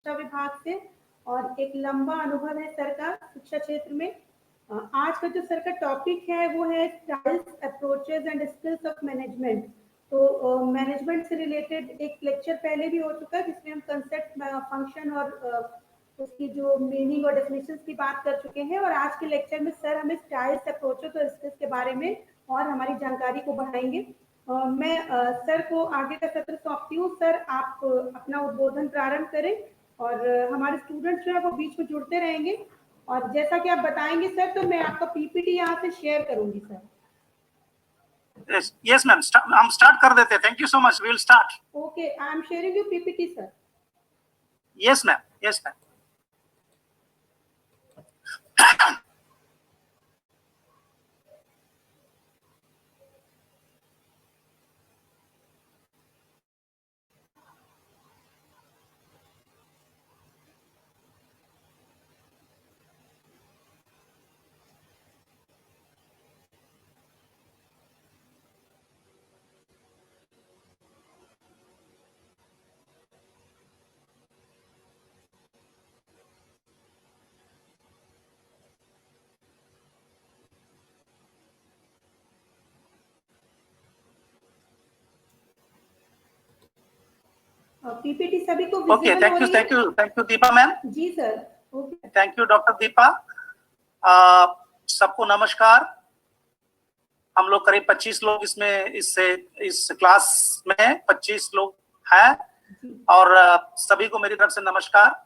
शिक्षा विभाग से और एक लंबा अनुभव है सर का शिक्षा क्षेत्र में। आज का जो सर का टॉपिक है वो है styles, approaches and skills of management. तो मैनेजमेंट से रिलेटेड एक लेक्चर पहले भी हो चुका है जिसमें हम कंसेप्ट, फंक्शन और उसकी जो मीनिंग और डेफिनेशन की बात कर चुके हैं। और आज के लेक्चर में सर हमें स्टाइल्स, अप्रोचेज और स्किल्स के बारे में और हमारी जानकारी को बढ़ाएंगे। मैं सर को आगे का सत्र सौंपती हूँ। सर आप अपना उद्बोधन प्रारंभ करें और हमारे स्टूडेंट्स जो है वो बीच में जुड़ते रहेंगे। और जैसा कि आप बताएंगे सर, तो मैं आपका पीपीटी यहाँ से शेयर करूंगी सर। Yes ma'am, हम स्टार्ट कर देते हैं। Thank you so much, we will start. Okay, I am sharing you PPT sir. Yes ma'am, yes ma'am. PPT सभी को okay, thank you Deepa ma'am. जी sir. Okay, thank you doctor Deepa. सबको नमस्कार। हम लोग करीब 25 लोग इसमें इस क्लास में 25 लोग हैं और सभी को मेरी तरफ से नमस्कार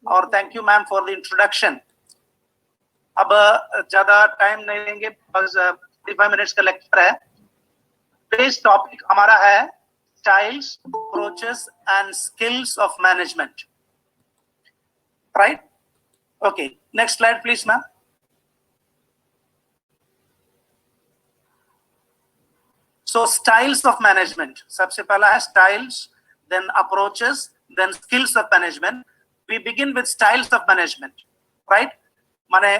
और thank you ma'am for the introduction. अब ज्यादा टाइम नहीं लेंगे, बस 45 मिनट्स का लेक्चर है। today's टॉपिक हमारा है styles, approaches and skills of management, right? Okay, next slide please ma'am. So styles of management, सबसे पहला है styles, then approaches, then skills of management. We begin with styles of management, right? माने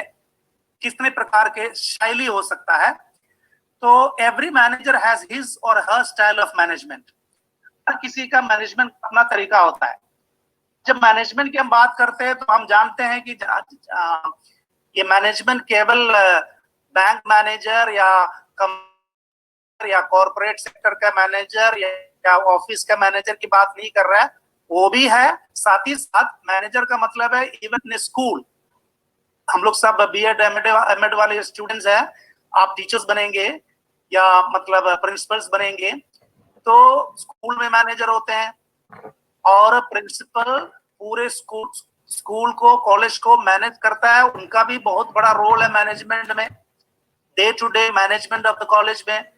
कितने प्रकार के शैली हो सकता है। तो एवरी मैनेजर हैज हिज और हर स्टाइल ऑफ मैनेजमेंट। हर किसी का मैनेजमेंट अपना तरीका होता है। जब मैनेजमेंट की हम बात करते हैं तो हम जानते हैं कि ये मैनेजमेंट केवल बैंक मैनेजर या कॉर्पोरेट सेक्टर का मैनेजर या ऑफिस का मैनेजर की बात नहीं कर रहा है, वो भी है। साथ ही साथ मैनेजर का मतलब है इवन इन स्कूल। हम लोग सब बीएड एमएड वाले स्टूडेंट्स हैं। आप टीचर्स बनेंगे या मतलब प्रिंसिपल्स बनेंगे तो स्कूल में मैनेजर होते हैं और प्रिंसिपल पूरे स्कूल को, कॉलेज को मैनेज करता है। उनका भी बहुत बड़ा रोल है मैनेजमेंट में, day to day management of the college में।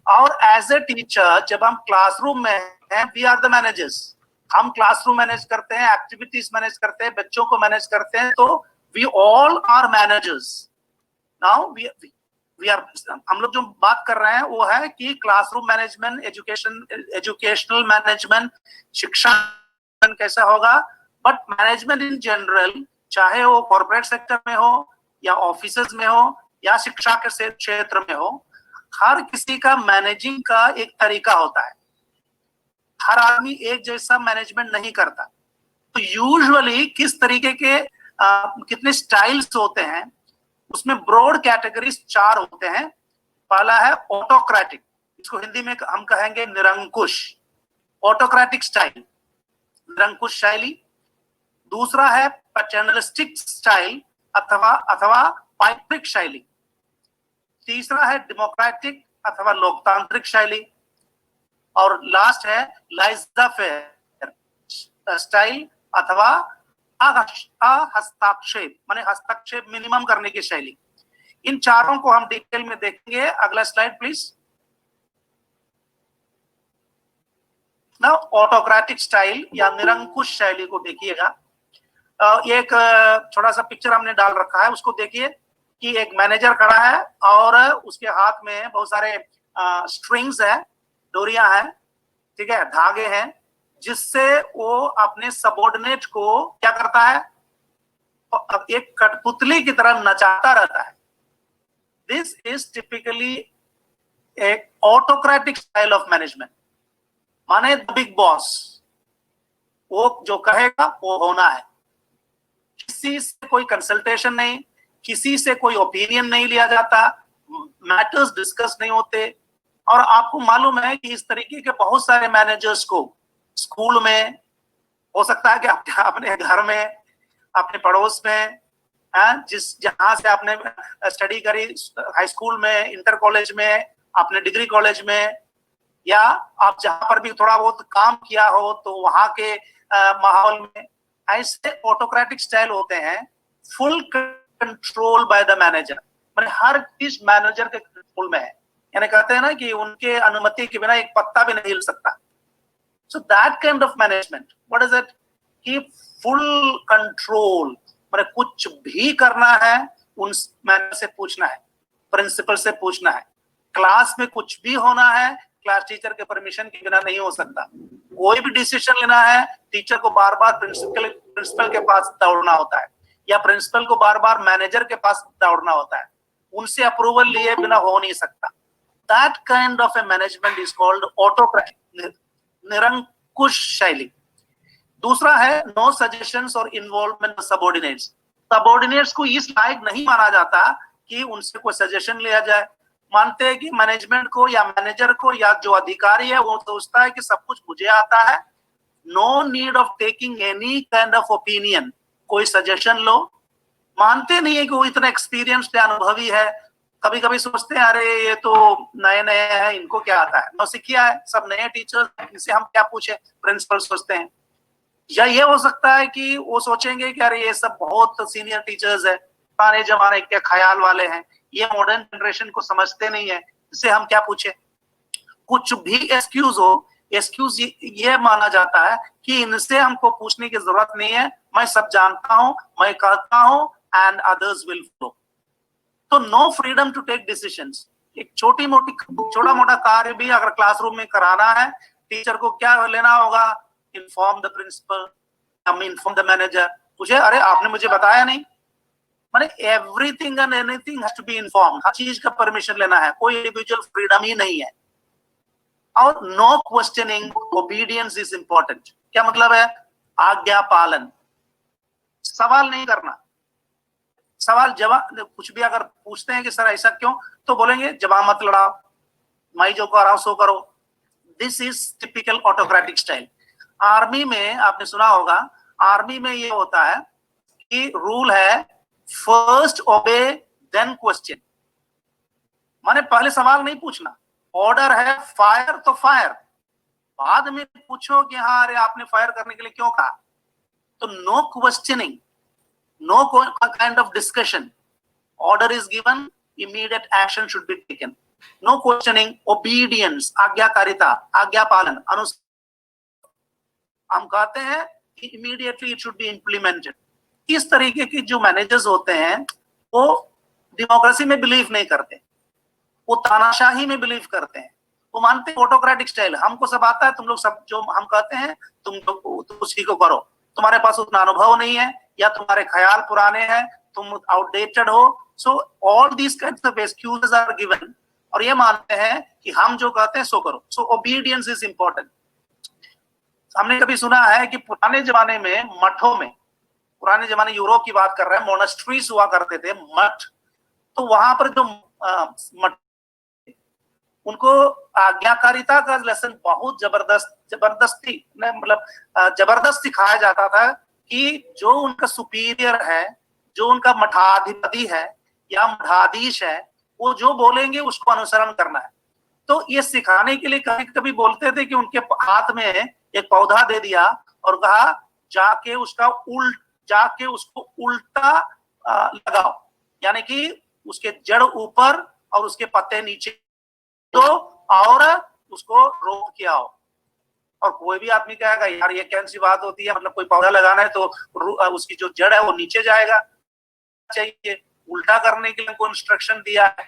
और एज ए टीचर जब हम क्लासरूम में हैं, वी आर द मैनेजर्स। हम क्लासरूम मैनेज करते हैं, एक्टिविटीज मैनेज करते हैं, बच्चों को मैनेज करते हैं। तो we all are managers. Now हम लोग जो बात कर रहे हैं वो है कि क्लासरूम मैनेजमेंट, एजुकेशनल मैनेजमेंट, शिक्षा कैसा होगा। बट मैनेजमेंट इन जनरल, चाहे वो कॉर्पोरेट सेक्टर में हो या ऑफिसेज में हो या शिक्षा के क्षेत्र में हो, हर किसी का मैनेजिंग का एक तरीका होता है। हर आदमी एक जैसा मैनेजमेंट नहीं करता। तो यूजुअली किस तरीके के कितने स्टाइल्स होते हैं, उसमें ब्रॉड कैटेगरीज 4 होते हैं। पहला है ऑटोक्रेटिक, इसको हिंदी में हम कहेंगे निरंकुश, ऑटोक्रेटिक स्टाइल, निरंकुश शैली। दूसरा है पैटर्नलिस्टिक स्टाइल अथवा पाइपरिक शैली। तीसरा है डेमोक्रेटिक अथवा लोकतांत्रिक शैली। और लास्ट है लाइज़-द-फेयर स्टाइल अथवा हस्तक्षेप, माने हस्तक्षेप मिनिमम करने की शैली। इन चारों को हम डिटेल में देखेंगे। अगला स्लाइड प्लीज। ना ऑटोक्रेटिक स्टाइल या निरंकुश शैली को देखिएगा। एक छोटा सा पिक्चर हमने डाल रखा है, उसको देखिए कि एक मैनेजर खड़ा है और उसके हाथ में बहुत सारे स्ट्रिंग्स है, डोरियां हैं, ठीक है, धागे हैं, जिससे वो अपने सबऑर्डिनेट को क्या करता है, एक कठपुतली की तरह नचाता रहता है। दिस इज टिपिकली एक ऑटोक्रेटिक स्टाइल ऑफ मैनेजमेंट, माने द बिग बॉस। वो जो कहेगा वो होना है, किसी से कोई कंसल्टेशन नहीं, किसी से कोई ओपिनियन नहीं लिया जाता, मैटर्स डिस्कस नहीं होते। और आपको मालूम है कि इस तरीके के बहुत सारे मैनेजर्स को स्कूल में, हो सकता है कि अपने घर में, अपने पड़ोस में, जहां से आपने स्टडी करी, हाई स्कूल में, इंटर कॉलेज में, अपने डिग्री कॉलेज में, या आप जहां पर भी थोड़ा बहुत काम किया हो तो वहां के माहौल में, ऐसे ऑटोक्रेटिक स्टाइल होते हैं, full control by the manager. मतलब हर चीज मैनेजर के कंट्रोल में है, यानी कहते हैं ना कि उनके अनुमति के बिना एक पत्ता भी नहीं हिल सकता। सो that kind of management, what is it, कि फुल कंट्रोल, मतलब कुछ भी करना है उन मैनेजर से पूछना है, प्रिंसिपल से पूछना है, क्लास में कुछ भी होना है क्लास टीचर के परमिशन के बिना नहीं हो सकता, कोई भी डिसीजन लेना है टीचर को बार बार प्रिंसिपल के पास दौड़ना होता है, या प्रिंसिपल को बार बार मैनेजर के पास दौड़ना होता है, उनसे अप्रूवल लिए बिना हो नहीं सकता। That kind of A management is called autocratic, निरंकुश शैली। दूसरा है नो सजेशंस और इन्वॉल्वमेंट सबऑर्डिनेट्स। सबऑर्डिनेट्स को इस लायक नहीं माना जाता कि उनसे कोई सजेशन लिया जाए, मानते हैं कि मैनेजमेंट को या मैनेजर को या जो अधिकारी है वो सोचता है कि सब कुछ मुझे आता है, no need of taking any kind of opinion, कोई सजेशन लो। मानते नहीं है कि वो इतना एक्सपीरियंस्ड अनुभवी है, कभी कभी सोचते हैं अरे ये तो नए नए हैं, इनको क्या आता है, नौसिखिया है, सब नए टीचर्स, इनसे हम क्या पूछे, प्रिंसिपल सोचते हैं। या ये हो सकता है कि वो सोचेंगे कि अरे ये सब बहुत सीनियर टीचर्स है, पुराने जमाने के ख्याल वाले हैं, ये मॉडर्न जनरेशन को समझते नहीं है, इससे हम क्या पूछे। कुछ भी एक्सक्यूज हो, एक्सक्यूज ये माना जाता है कि इनसे हमको पूछने की जरूरत नहीं है, मैं सब जानता हूं, मैं करता हूं, एंड अदर्स विल फॉलो। तो no freedom to take decisions. एक छोटा मोटा कार्य भी अगर क्लासरूम में कराना है, टीचर को क्या लेना होगा, inform the principal, inform the manager, मुझे अरे आपने मुझे बताया नहीं, माने everything and anything has to be inform, हर चीज का परमिशन लेना है, कोई इंडिविजुअल फ्रीडम ही नहीं है। और no questioning, obedience is important. क्या मतलब है, आज्ञा पालन, सवाल नहीं करना, सवाल जवाब कुछ भी अगर पूछते हैं कि सर ऐसा क्यों, तो बोलेंगे जवाब मत लड़ाओ, मैं जो कर रहा हूं सो करो। This is typical autocratic style. Army में आपने सुना होगा, आर्मी में ये होता है कि रूल है फर्स्ट ओबे देन क्वेश्चन, माने पहले सवाल नहीं पूछना, ऑर्डर है फायर तो फायर, बाद में पूछो कि हाँ अरे आपने फायर करने के लिए क्यों कहा। तो no questioning, no kind of discussion, order is given, immediate action should be taken, no questioning, obedience, आज्ञाकारिता, आज्ञा पालन, अनुसार हम कहते हैं कि immediately it should be implemented. इस तरीके के जो मैनेजर्स होते हैं वो डेमोक्रेसी में बिलीव नहीं करते, वो तानाशाही में बिलीव करते हैं, वो मानते हैं ऑटोक्रेटिक स्टाइल, हमको सब आता है, तुम लोग सब जो हम कहते हैं तुम लोग उसी को करो, तुम्हारे पास उतना अनुभव नहीं है या तुम्हारे ख्याल पुराने हैं, तुम आउटडेटेड हो। So all these kinds of excuses are given, और ये मानते हैं कि हम जो कहते हैं सो करो। सो ओबीडियंस इज इंपॉर्टेंट। हमने कभी सुना है कि पुराने जमाने में मठों में, पुराने जमाने यूरोप की बात कर रहे हैं, मोनेस्ट्रीज हुआ करते थे, मठ, तो वहां पर जो मठ, उनको आज्ञाकारिता का लेसन बहुत जबरदस्ती मतलब जबरदस्त सिखाया जाता था कि जो उनका सुपीरियर है, जो उनका मठाधिपति है या मठाधीश है, वो जो बोलेंगे उसको अनुसरण करना है। तो ये सिखाने के लिए कभी कभी बोलते थे कि उनके हाथ में एक पौधा दे दिया और कहा जाके उसको उल्टा लगाओ, यानी कि उसके जड़ ऊपर और उसके पत्ते नीचे, तो और उसको रोक के आओ। और कोई भी आदमी कहेगा यार ये कैसी बात होती है, मतलब कोई पौधा लगाना है तो उसकी जो जड़ है वो नीचे जाएगा, चाहिए उल्टा करने के लिए कोई इंस्ट्रक्शन दिया है।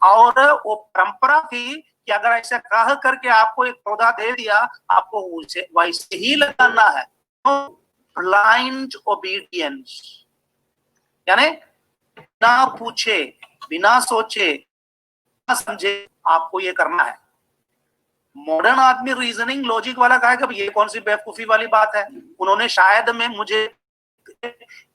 और वो परंपरा थी कि अगर ऐसा कह करके आपको एक पौधा दे दिया, आपको उसे वैसे ही लगाना है। ब्लाइंड ओबीडियंस, यानी बिना पूछे, बिना सोचे, बिना समझे आपको ये करना है। मॉडर्न आदमी रीजनिंग लॉजिक वाला कहेगा ये कौन सी बेवकूफी वाली बात है। उन्होंने शायद में मुझे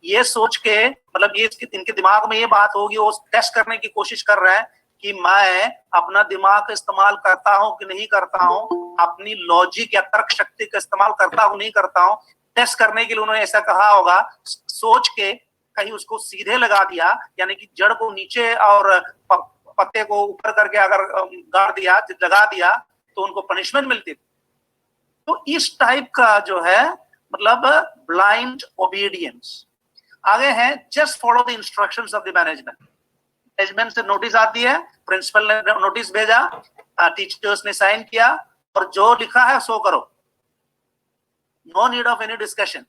ये सोच के, मतलब ये इनके दिमाग में ये बात होगी, वो टेस्ट करने की कोशिश कर रहे हैं कि मैं अपना दिमाग इस्तेमाल करता हूं कि नहीं करता हूं, अपनी लॉजिक या तर्क शक्ति का इस्तेमाल करता हूं नहीं करता हूं, टेस्ट करने के लिए उन्होंने ऐसा कहा होगा। सोच के कहीं उसको सीधे लगा दिया, यानी कि जड़ को नीचे और पत्ते को ऊपर करके अगर गाड़ दिया, लगा दिया, तो उनको पनिशमेंट मिलती थी। तो इस टाइप का जो है मतलब ब्लाइंड ओबीडियंस। आगे है just follow the instructions of the management. Management से नोटिस आती है, प्रिंसिपल ने नोटिस भेजा, टीचर्स ने साइन किया और जो लिखा है सो करो, no need of any discussion.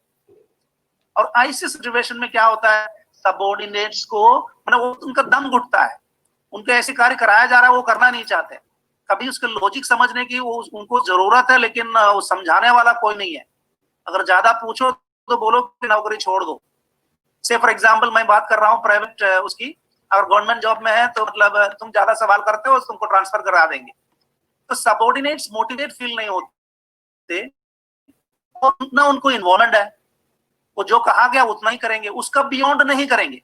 और ऐसे सिचुएशन में क्या होता है, सबऑर्डिनेट्स को मतलब वो उनका दम घुटता है, उनको ऐसे कार्य कराया जा रहा है वो करना नहीं चाहते। कभी उसके लॉजिक समझने की वो उनको जरूरत है, लेकिन वो समझाने वाला कोई नहीं है। अगर ज्यादा पूछो तो बोलो कि नौकरी छोड़ दो। से फॉर एग्जांपल मैं बात कर रहा हूँ प्राइवेट उसकी, अगर गवर्नमेंट जॉब में है तो मतलब तुम ज्यादा सवाल करते हो तुमको ट्रांसफर करा देंगे। तो सबऑर्डिनेट्स मोटिवेट फील नहीं होते, उतना उनको इन्वॉल्वमेंट है, वो जो कहा गया उतना ही करेंगे, उसका बियॉन्ड नहीं करेंगे,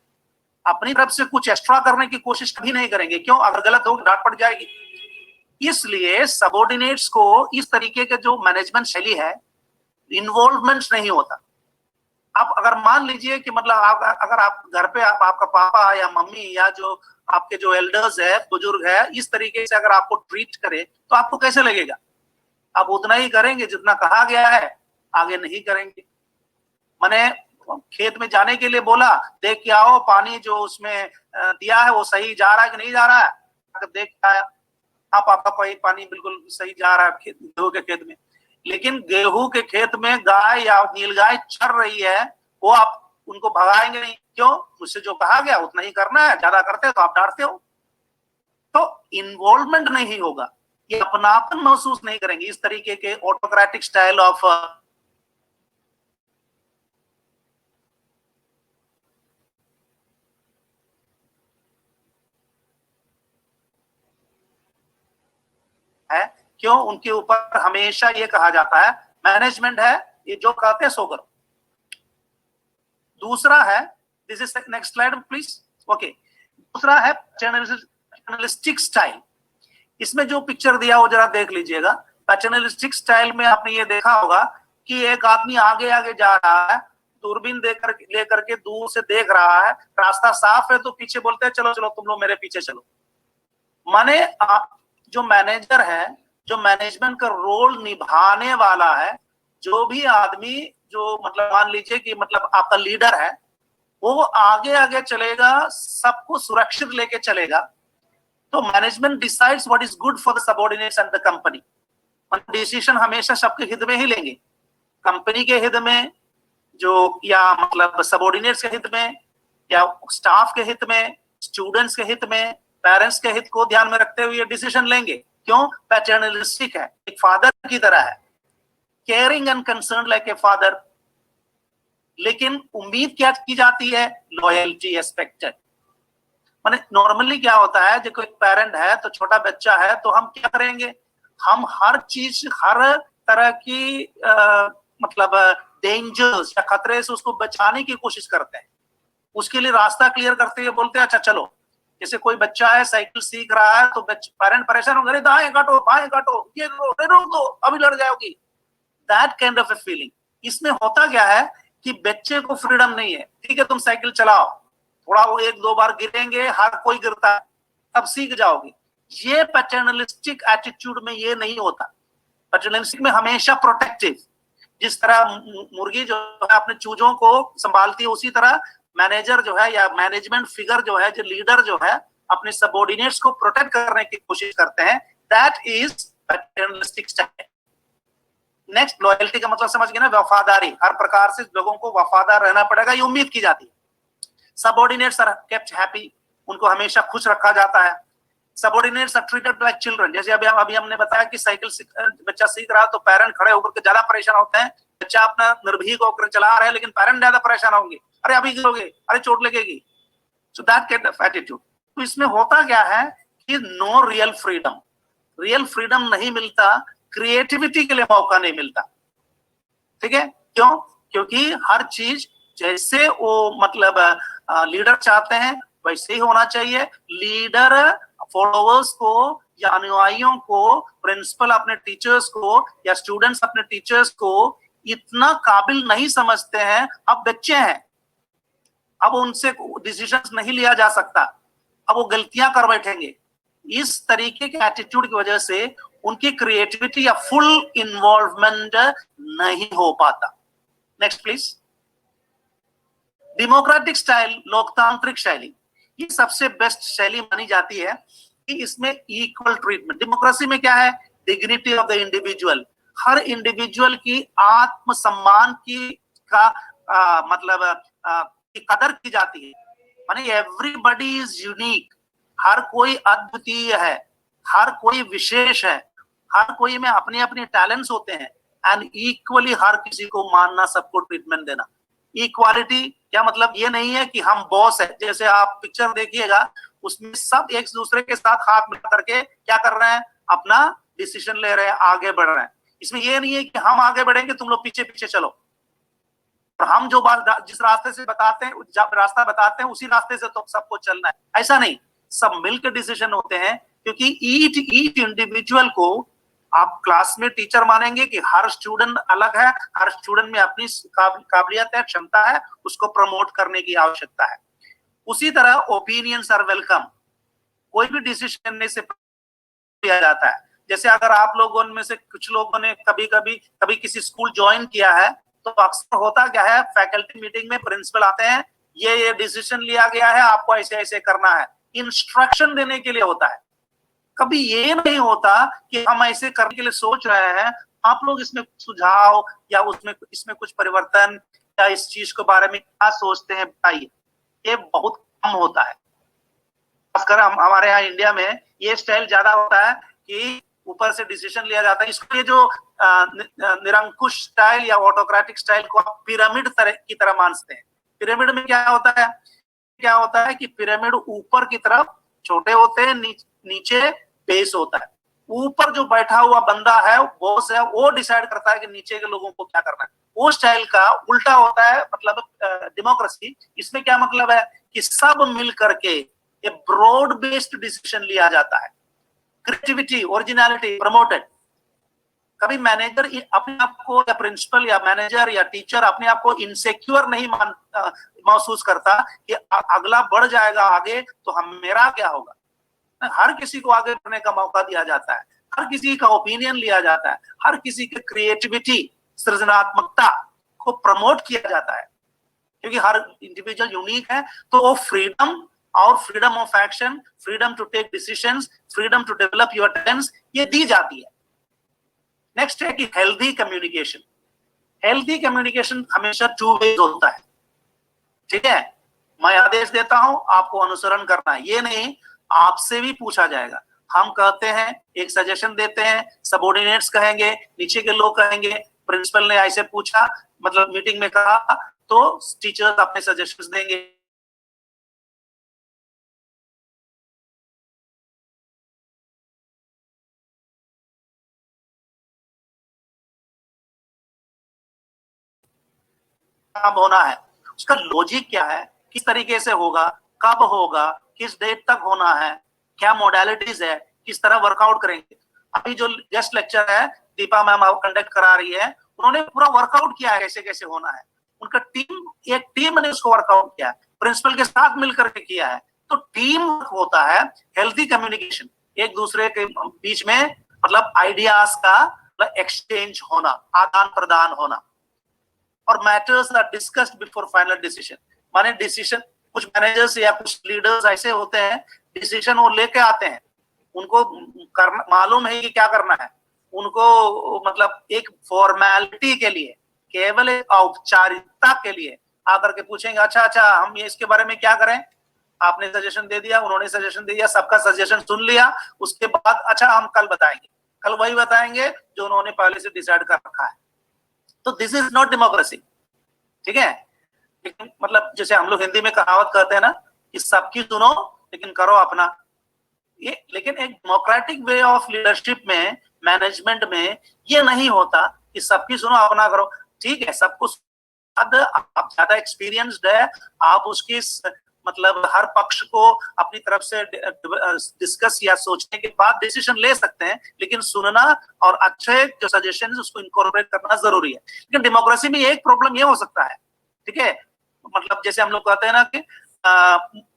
अपनी तरफ से कुछ एक्स्ट्रा करने की कोशिश कभी नहीं करेंगे। क्यों? अगर गलत होगी डांट पड़ जाएगी। इसलिए सबऑर्डिनेट्स को इस तरीके के जो मैनेजमेंट शैली है, इन्वॉल्वमेंट नहीं होता। आप अगर मान लीजिए कि मतलब अगर आप घर पे आपका पापा या मम्मी या जो आपके जो एल्डर्स है, बुजुर्ग है, इस तरीके से अगर आपको ट्रीट करे तो आपको कैसे लगेगा? आप उतना ही करेंगे जितना कहा गया है, आगे नहीं करेंगे। मैंने खेत में जाने के लिए बोला, देख के आओ पानी जो उसमें दिया है वो सही जा रहा है कि नहीं जा रहा है, देख के आया, हाँ पापा पानी बिल्कुल सही जा रहा है गेहूं के खेत में। लेकिन गेहूं के खेत में गाय या नीलगाय चर रही है, वो आप उनको भगाएंगे नहीं। क्यों? मुझसे जो कहा गया उतना ही करना है, ज्यादा करते हो तो आप डांटते हो। तो इन्वॉल्वमेंट नहीं होगा, ये अपनापन महसूस नहीं करेंगे। इस तरीके के ऑटोक्रेटिक स्टाइल ऑफ है। क्यों? उनके ऊपर हमेशा ये कहा जाता है मैनेजमेंट है, ये जो कहते हैं सो करो। दूसरा है, this is next slide please. Okay, दूसरा है पैटर्नलिस्टिक स्टाइल। इसमें जो पिक्चर दिया वो जरा देख लीजिएगा। पैटर्नलिस्टिक स्टाइल में आपने ये देखा होगा कि एक आदमी आगे आगे जा रहा है, दूरबीन लेकर के दूर से देख रहा है, रास्ता साफ है तो पीछे बोलते हैं चलो चलो तुम लोग मेरे पीछे चलो। माने जो मैनेजर है, जो मैनेजमेंट का रोल निभाने वाला है, जो भी आदमी जो मतलब मान लीजिए कि मतलब आपका लीडर है, वो आगे आगे चलेगा, सबको सुरक्षित लेके चलेगा। तो management decides what is good for the subordinates and the company. Decision हमेशा सबके हित में ही लेंगे, कंपनी के हित में जो, या मतलब सबऑर्डिनेट्स के हित में, या स्टाफ के हित में, स्टूडेंट्स के हित में, पेरेंट्स के हित को ध्यान में रखते हुए डिसीजन लेंगे। क्यों? पैटर्नलिस्टिक है, एक फादर की तरह है, caring and concern like a father. लेकिन उम्मीद क्या की जाती है? Loyalty expected. माने नॉर्मली क्या होता है, जो कोई पेरेंट है तो छोटा बच्चा है तो हम क्या करेंगे, हम हर चीज, हर तरह की मतलब डेंजर्स या खतरे से उसको बचाने की कोशिश करते हैं, उसके लिए रास्ता क्लियर करते हुए बोलते हैं अच्छा चलो। जैसे कोई बच्चा है साइकिल सीख रहा है तो पेरेंट परेशान हो गए, दाएं काटो बाएं काटो, ये रोक दो अभी लड़ जाओगी, that kind of a feeling. इसमें होता क्या है कि बच्चे को फ्रीडम नहीं है। ठीक है तुम साइकिल चलाओ, थोड़ा वो एक दो बार गिरेंगे, हर कोई गिरता है, तब सीख जाओगे। ये पैटर्नलिस्टिक एटीट्यूड में ये नहीं होता। पैटर्नलिस्टिक में हमेशा प्रोटेक्टिव, जिस तरह मुर्गी जो है अपने चूजों को संभालती है, उसी तरह मैनेजर जो है या मैनेजमेंट फिगर जो है, जो लीडर जो है, अपने सबऑर्डिनेट्स को प्रोटेक्ट करने की कोशिश करते हैं। That is paternalistic style. Next, loyalty का मतलब समझ गए ना, वफादारी। हर प्रकार से लोगों को वफादार रहना पड़ेगा, ये उम्मीद की जाती है। सबऑर्डिनेट्स आर केप्ट हैप्पी, उनको हमेशा खुश रखा जाता है। Subordinates are treated like children. जैसे अभी हमने बताया कि साइकिल बच्चा सीख रहा है तो पेरेंट खड़े होकर के ज्यादा परेशान होते हैं। बच्चा अपना निर्भीक होकर चला रहा है लेकिन पेरेंट ज्यादा परेशान होंगे, अरे अभी गिरोगे, अरे चोट लगेगी। So that kind of attitude. तो इसमें होता क्या है कि no real freedom, real freedom नहीं मिलता। क्रिएटिविटी के लिए मौका नहीं मिलता। ठीक है, क्यों? क्योंकि हर चीज जैसे वो मतलब लीडर चाहते हैं वैसे ही होना चाहिए। लीडर फॉलोअर्स को या अनुयायियों को, प्रिंसिपल अपने टीचर्स को या स्टूडेंट्स अपने टीचर्स को इतना काबिल नहीं समझते हैं। अब बच्चे हैं, अब उनसे डिसीजंस नहीं लिया जा सकता, अब वो गलतियां कर बैठेंगे। इस तरीके के एटीट्यूड की वजह से उनकी क्रिएटिविटी या फुल इन्वॉल्वमेंट नहीं हो पाता। Next please. डेमोक्रेटिक स्टाइल, लोकतांत्रिक शैली, ये सबसे बेस्ट शैली मानी जाती है कि इसमें इक्वल ट्रीटमेंट। डेमोक्रेसी में क्या है? Dignity of the individual, her individual की आत्मसम्मान की की कदर की जाती है। माने एवरीबॉडी इज यूनिक, हर कोई अद्वितीय है, हर कोई विशेष है, हर कोई में अपने अपने टैलेंट्स होते हैं। एंड इक्वली हर किसी को मानना, सबको ट्रीटमेंट देना। इक्वालिटी क्या मतलब? ये नहीं है कि हम बॉस है, जैसे आप पिक्चर देखिएगा उसमें सब एक दूसरे के साथ हाथ मिला करके क्या कर रहे हैं? अपना डिसीजन ले रहे हैं, आगे बढ़ रहे हैं। इसमें ये नहीं है कि हम आगे बढ़ेंगे तुम लोग पीछे पीछे चलो, और हम जो बात जिस रास्ते से बताते हैं, रास्ता बताते हैं उसी रास्ते से तो सबको चलना है, ऐसा नहीं। सब मिलकर डिसीजन होते हैं, क्योंकि ईच इंडिविजुअल को आप क्लास में टीचर मानेंगे कि हर स्टूडेंट अलग है, हर स्टूडेंट में अपनी काबिलियत है, क्षमता है, उसको प्रमोट करने की आवश्यकता है। उसी तरह ओपिनियंस आर वेलकम, कोई भी डिसीजन करने से लिया जाता है। जैसे अगर आप लोगों में से कुछ लोगों ने कभी किसी स्कूल ज्वाइन किया है, तो अक्सर होता क्या है, फैकल्टी मीटिंग में प्रिंसिपल आते हैं, ये डिसीजन लिया गया है, आपको ऐसे ऐसे करना है, इंस्ट्रक्शन देने के लिए होता है। कभी ये नहीं होता कि हम ऐसे करने के लिए सोच रहे हैं, आप लोग इसमें सुझाव या इसमें कुछ परिवर्तन या इस चीज के बारे में क्या सोचते हैं बताइए। ये बहुत कम होता है। खासकर हमारे यहाँ इंडिया में ये स्टाइल ज्यादा होता है कि ऊपर से डिसीजन लिया जाता है। इसको ये जो निरंकुश स्टाइल या ऑटोक्रेटिक स्टाइल को आप पिरामिड की तरह मानते हैं। पिरामिड में क्या होता है कि पिरामिड ऊपर की तरफ छोटे होते हैं, नीचे बेस होता है। ऊपर जो बैठा हुआ बंदा है, बॉस है, वो डिसाइड करता है कि नीचे के लोगों को क्या करना है। वो स्टाइल का उल्टा होता है मतलब डेमोक्रेसी। इसमें क्या मतलब है कि सब मिल करके ये ब्रॉड बेस्ड डिसीजन लिया जाता है। Creativity, originality promoted. कभी मैनेजर अपने आप को या प्रिंसिपल या मैनेजर या टीचर अपने आप को इनसिक्योर नहीं महसूस करता कि अगला बढ़ जाएगा आगे तो मेरा क्या होगा। हर किसी को आगे बढ़ने का मौका दिया जाता है, हर किसी का ओपिनियन लिया जाता है, हर किसी की क्रिएटिविटी, सृजनात्मकता को प्रमोट किया जाता है। क्योंकि हर इंडिविजुअल यूनिक है, तो वो फ्रीडम और freedom of action, freedom to take decisions, freedom to develop your talents, ये दी जाती है। नेक्स्ट है कि हेल्दी कम्युनिकेशन। हेल्दी कम्युनिकेशन हमेशा टू वे होता है। ठीक है, मैं आदेश देता हूं, आपको अनुसरण करना है, ये नहीं आपसे भी पूछा जाएगा। हम कहते हैं, एक सजेशन देते हैं, सबऑर्डिनेट्स कहेंगे, नीचे के लोग कहेंगे प्रिंसिपल ने ऐसे पूछा, मतलब मीटिंग में कहा, तो टीचर्स अपने सजेशंस देंगे। काम होना है, उसका लॉजिक क्या है, किस तरीके से होगा, कब होगा, किस डेट तक होना है, क्या मॉडलिटीज है, किस तरह वर्कआउट करेंगे। अभी जो गेस्ट लेक्चर है दीपा मैम कंडक्ट करा रही है, उन्होंने पूरा वर्कआउट किया है कैसे कैसे होना है। उनका एक टीम ने उसको वर्कआउट किया है, प्रिंसिपल के साथ मिलकर के किया है। तो टीम वर्क होता है। हेल्थी कम्युनिकेशन, एक दूसरे के बीच में मतलब आइडियाज का एक्सचेंज होना, आदान प्रदान होना। और matters are discussed before final decision. माने डिसीजन, कुछ मैनेजर्स या कुछ लीडर्स ऐसे होते हैं, डिसीजन वो लेके आते हैं, उनको करना मालूम है कि क्या करना है, उनको मतलब एक फॉर्मेलिटी के लिए, केवल एक औपचारिकता के लिए आकर के पूछेंगे, अच्छा हम ये इसके बारे में क्या करें। आपने सजेशन दे दिया, उन्होंने सजेशन दे दिया, सबका सजेशन सुन लिया, उसके बाद अच्छा हम कल बताएंगे, कल वही बताएंगे जो उन्होंने पहले से डिसाइड कर रखा है। तो दिस इज नॉट डेमोक्रेसी। ठीक है, लेकिन मतलब जैसे हम लोग हिंदी में कहावत कहते हैं ना कि सबकी सुनो लेकिन करो अपना। ये लेकिन एक डेमोक्रेटिक वे ऑफ लीडरशिप में मैनेजमेंट में ये नहीं होता कि सबकी सुनो अपना करो। ठीक है, सब कुछ आप ज्यादा एक्सपीरियंस्ड है, आप उसकी मतलब हर पक्ष को अपनी तरफ से डिस्कस या सोचने के बाद डिसीजन ले सकते हैं, लेकिन सुनना और अच्छे जो सजेशन उसको इनकॉर्पोरेट करना जरूरी है। लेकिन डेमोक्रेसी में एक प्रॉब्लम ये हो सकता है, ठीक है, मतलब जैसे हम लोग कहते हैं ना कि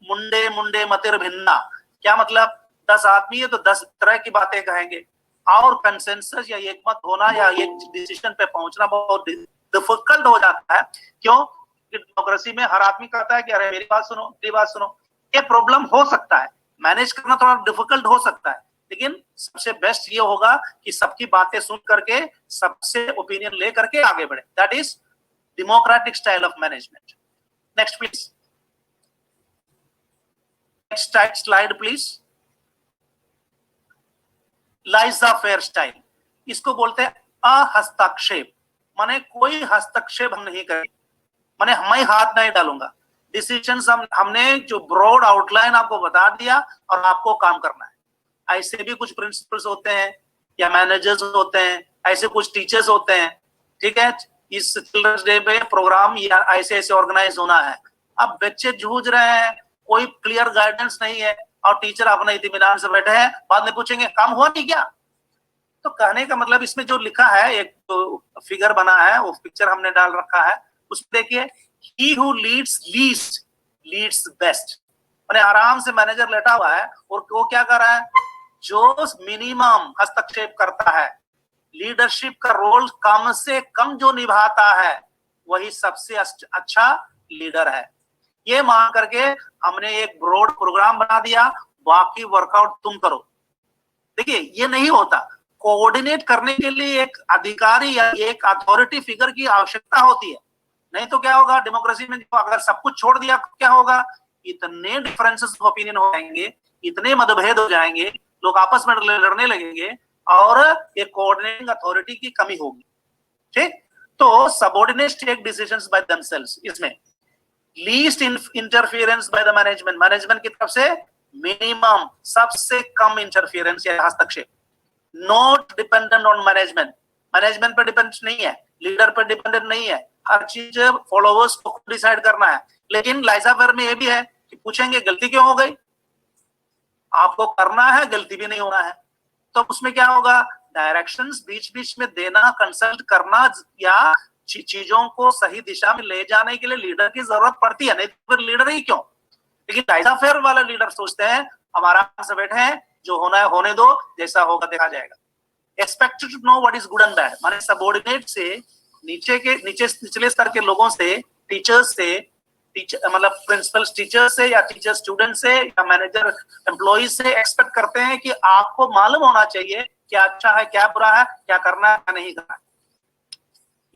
मुंडे मुंडे मतिर भिन्ना, क्या मतलब 10 आदमी है तो 10 तरह की बातें कहेंगे, और कंसेंसस या एक मत होना या एक डिसीजन पे पहुंचना बहुत डिफिकल्ट हो जाता है। क्यों? डेमोक्रेसी में हर आदमी कहता है कि अरे मेरी बात सुनो, मेरी बात सुनो। ये प्रॉब्लम हो सकता है, मैनेज करना थोड़ा डिफिकल्ट हो सकता है, लेकिन सबसे बेस्ट ये होगा कि सबकी बातें सुन करके सबसे ओपिनियन ले करके आगे बढ़े। That is democratic style of management. Next please, next slide please. Laissez faire style, इसको बोलते हैं अहस्तक्षेप, माने कोई हस्तक्षेप हम नहीं करेंगे, माने मैं हाथ नहीं डालूंगा, डिसीजंस हमने जो ब्रॉड आउटलाइन आपको बता दिया और आपको काम करना है। ऐसे भी कुछ प्रिंसिपल्स होते हैं या मैनेजर्स होते हैं, ऐसे कुछ टीचर्स होते हैं, ठीक है, इस चिल्ड्रंस डे पे प्रोग्राम या ऐसे ऐसे ऑर्गेनाइज होना है। अब बच्चे जूझ रहे हैं, कोई क्लियर गाइडेंस नहीं है और टीचर अपने इत्मीनान से बैठे हैं, बाद में पूछेंगे काम हुआ नहीं क्या? तो कहने का मतलब इसमें जो लिखा है, एक तो फिगर बना है, वो पिक्चर हमने डाल रखा है, उसमें देखिए, he who leads least leads best, माने आराम से मैनेजर लेटा हुआ है और वो क्या कर रहा है, जो मिनिमम हस्तक्षेप करता है, लीडरशिप का रोल कम से कम जो निभाता है, वही सबसे अच्छा लीडर है। ये मान करके हमने एक ब्रॉड प्रोग्राम बना दिया, बाकी वर्कआउट तुम करो। देखिए ये नहीं होता, कोऑर्डिनेट करने के लिए एक अधिकारी या एक अथॉरिटी फिगर की आवश्यकता होती है। नहीं तो क्या होगा डेमोक्रेसी में, अगर सब कुछ छोड़ दिया क्या होगा, इतने डिफरेंसेस ऑफ ओपिनियन हो जाएंगे, इतने मतभेद हो जाएंगे, लोग आपस में लड़ने लगेंगे और एक कोऑर्डिनेटिंग अथॉरिटी की कमी होगी। ठीक, तो subordinates take decisions by themselves, इसमें least interference by the management, management की तरफ से मिनिमम सबसे कम इंटरफियरेंस या हस्तक्षेप, not dependent on management, management पर डिपेंड नहीं है, लीडर पर डिपेंडेंट नहीं है, हर चीज फॉलोवर्स को डिसाइड करना है। लेकिन लाइजा फेयर में ये भी है कि पूछेंगे गलती क्यों हो गई, आपको करना है, गलती भी नहीं होना है, तो उसमें क्या होगा, डायरेक्शंस बीच बीच में देना, कंसल्ट करना या चीजों को सही दिशा में ले जाने के लिए लीडर की जरूरत पड़ती है, नहीं तो फिर लीडर ही क्यों। लेकिन लाइजा फेयर वाला लीडर सोचते हैं हम आराम से बैठे हैं, जो होना है होने दो, जैसा होगा देखा जाएगा। Expected to know what is good and bad, माने सबऑर्डिनेट से निचले स्तर के लोगों से, टीचर्स से, मतलब प्रिंसिपल टीचर से या टीचर स्टूडेंट से या मैनेजर एम्प्लॉय से एक्सपेक्ट करते हैं कि आपको मालूम होना चाहिए क्या अच्छा है, क्या बुरा है, क्या करना है, क्या नहीं करना है।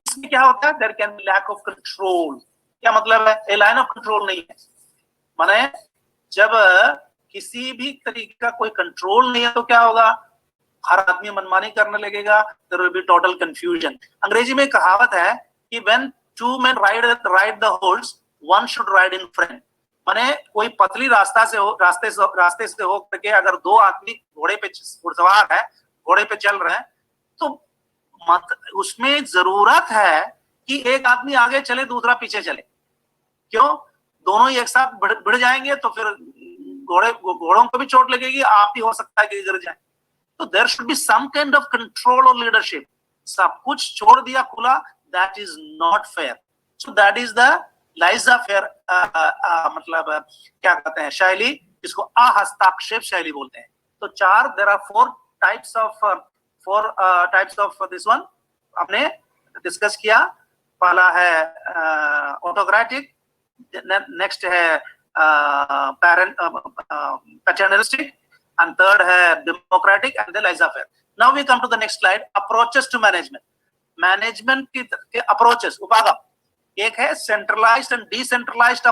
इसमें क्या होता है, there can be lack of control. क्या मतलब है, ए लाइन ऑफ कंट्रोल नहीं है, माने जब किसी भी तरीके का कोई कंट्रोल नहीं है तो क्या होगा, हर आदमी मनमानी करने लगेगा, there will be total confusion. अंग्रेजी में कहावत है कि when two men ride the horse, one should ride in front, माने कोई पतली रास्ते से हो करके अगर दो आदमी घोड़े पे घुड़सवार है, घोड़े पे चल रहे हैं, तो उसमें जरूरत है कि एक आदमी आगे चले, दूसरा पीछे चले। क्यों? दोनों ही एक साथ बढ़ जाएंगे तो फिर घोड़ों को भी चोट लगेगी, आप भी हो सकता है कि गिर जाए। तो there should be some kind of control और लीडरशिप। सब कुछ छोड़ दिया खुला, that is not fair. So that is the laissez faire मतलब क्या कहते हैं, शैली, जिसको अहस्ताक्षेप शैली बोलते हैं। तो चार, there are four types of this one हमने डिस्कस किया। पहला है ऑटोक्रेटिक, नेक्स्ट है पैटर्नलिस्टिक, and third है democratic, and then laissez-faire. Now we come to the next slide, approaches to management. Management के approaches, उपागम, एक है centralized and decentralized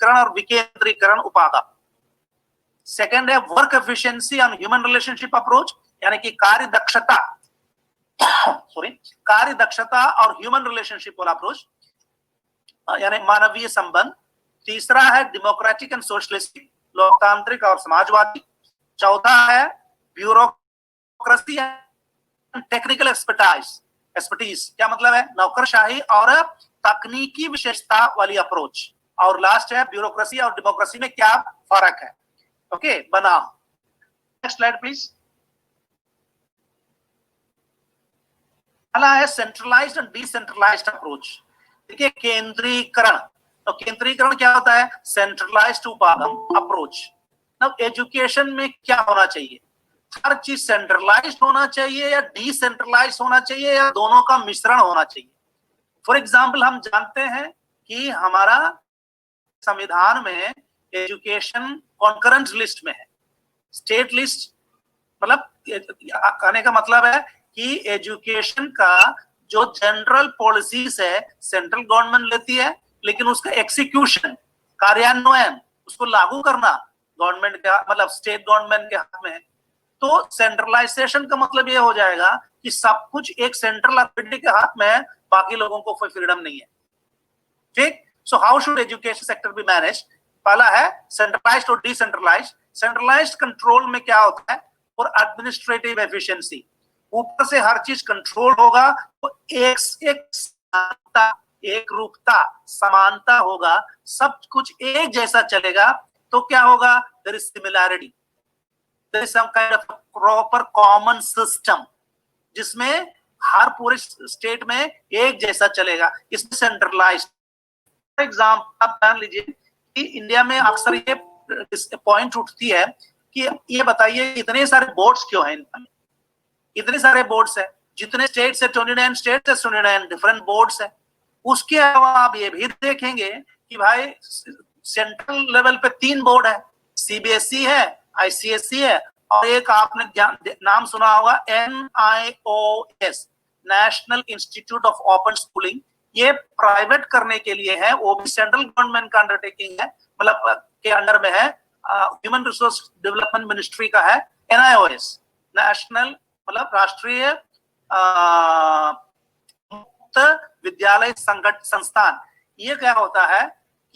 और विकेंद्रीकरण उपागम। सेकंड है work efficiency and human relationship approach, यानी कि कार्य दक्षता और ह्यूमन रिलेशनशिप वाला अप्रोच, यानी मानवीय संबंध। तीसरा है डेमोक्रेटिक एंड सोशलिस्टिक, लोकतांत्रिक और समाजवादी। चौथा है bureau bureaucracy and technical expertise क्या मतलब है? नौकरशाही और तकनीकी विशेषता वाली अप्रोच। और लास्ट है ब्यूरोक्रेसी और डेमोक्रेसी में क्या फर्क है। ओके, बनाओ। Next slide please. पहला है सेंट्रलाइज्ड एंड डिसेंट्रलाइज्ड अप्रोच। देखिए, केंद्रीकरण। तो केंद्रीकरण क्या होता है? सेंट्रलाइज्ड उपागम अप्रोच। अब एजुकेशन में क्या होना चाहिए? हर चीज सेंट्रलाइज्ड होना चाहिए या डिसेंट्रलाइज्ड होना चाहिए या दोनों का मिश्रण होना चाहिए? फॉर एग्जाम्पल, हम जानते हैं कि हमारा संविधान में एजुकेशन कॉन्करेंट लिस्ट में है, स्टेट लिस्ट। मतलब कहने का मतलब है कि एजुकेशन का जो जनरल पॉलिसीज है सेंट्रल गवर्नमेंट लेती है, लेकिन उसका एक्सिक्यूशन, कार्यान्वयन, उसको लागू करना गवर्नमेंट का मतलब स्टेट गवर्नमेंट के हाथ में है। तो सेंट्रलाइजेशन का मतलब ये हो जाएगा कि सब कुछ एक सेंट्रल अथॉरिटी के हाथ में है, बाकी लोगों को कोई फ्रीडम नहीं है। ठीक। So how should education sector be manage? पहला है सेंट्रलाइज्ड और डिसेंट्रलाइज्ड। सेंट्रलाइज्ड कंट्रोल में क्या होता है? और एडमिनिस्ट्रेटिव एफिशिएंसी, ऊपर से हर चीज कंट्रोल होगा, तो एक रूपता, समानता होगा, सब कुछ एक जैसा चलेगा। तो क्या होगा? There is similarity, there is some kind of proper common system जिसमें हर पूरे स्टेट में एक जैसा चलेगा। इसमें सेंट्रलाइज्ड। फॉर एग्जाम्पल, आप जान लीजिए कि इंडिया में अक्सर ये पॉइंट उठती है कि ये बताइए इतने सारे बोर्ड्स क्यों हैं? इतने सारे बोर्ड्स हैं, जितने स्टेट्स है 29 स्टेट्स है, 29 डिफरेंट बोर्ड्स है। उसके अलावा आप ये भी देखेंगे कि भाई सेंट्रल लेवल पे 3 बोर्ड है, सीबीएसई है, आईसीएसई है, और एक आपने नाम सुना होगा NIOS, national institute of open schooling. ये प्राइवेट करने के लिए है, वो भी सेंट्रल गवर्नमेंट का अंडरटेकिंग है, मतलब के अंडर में है, ह्यूमन रिसोर्स डेवलपमेंट मिनिस्ट्री का है। NIOS नेशनल मतलब राष्ट्रीय मुक्त विद्यालय संस्थान। ये क्या होता है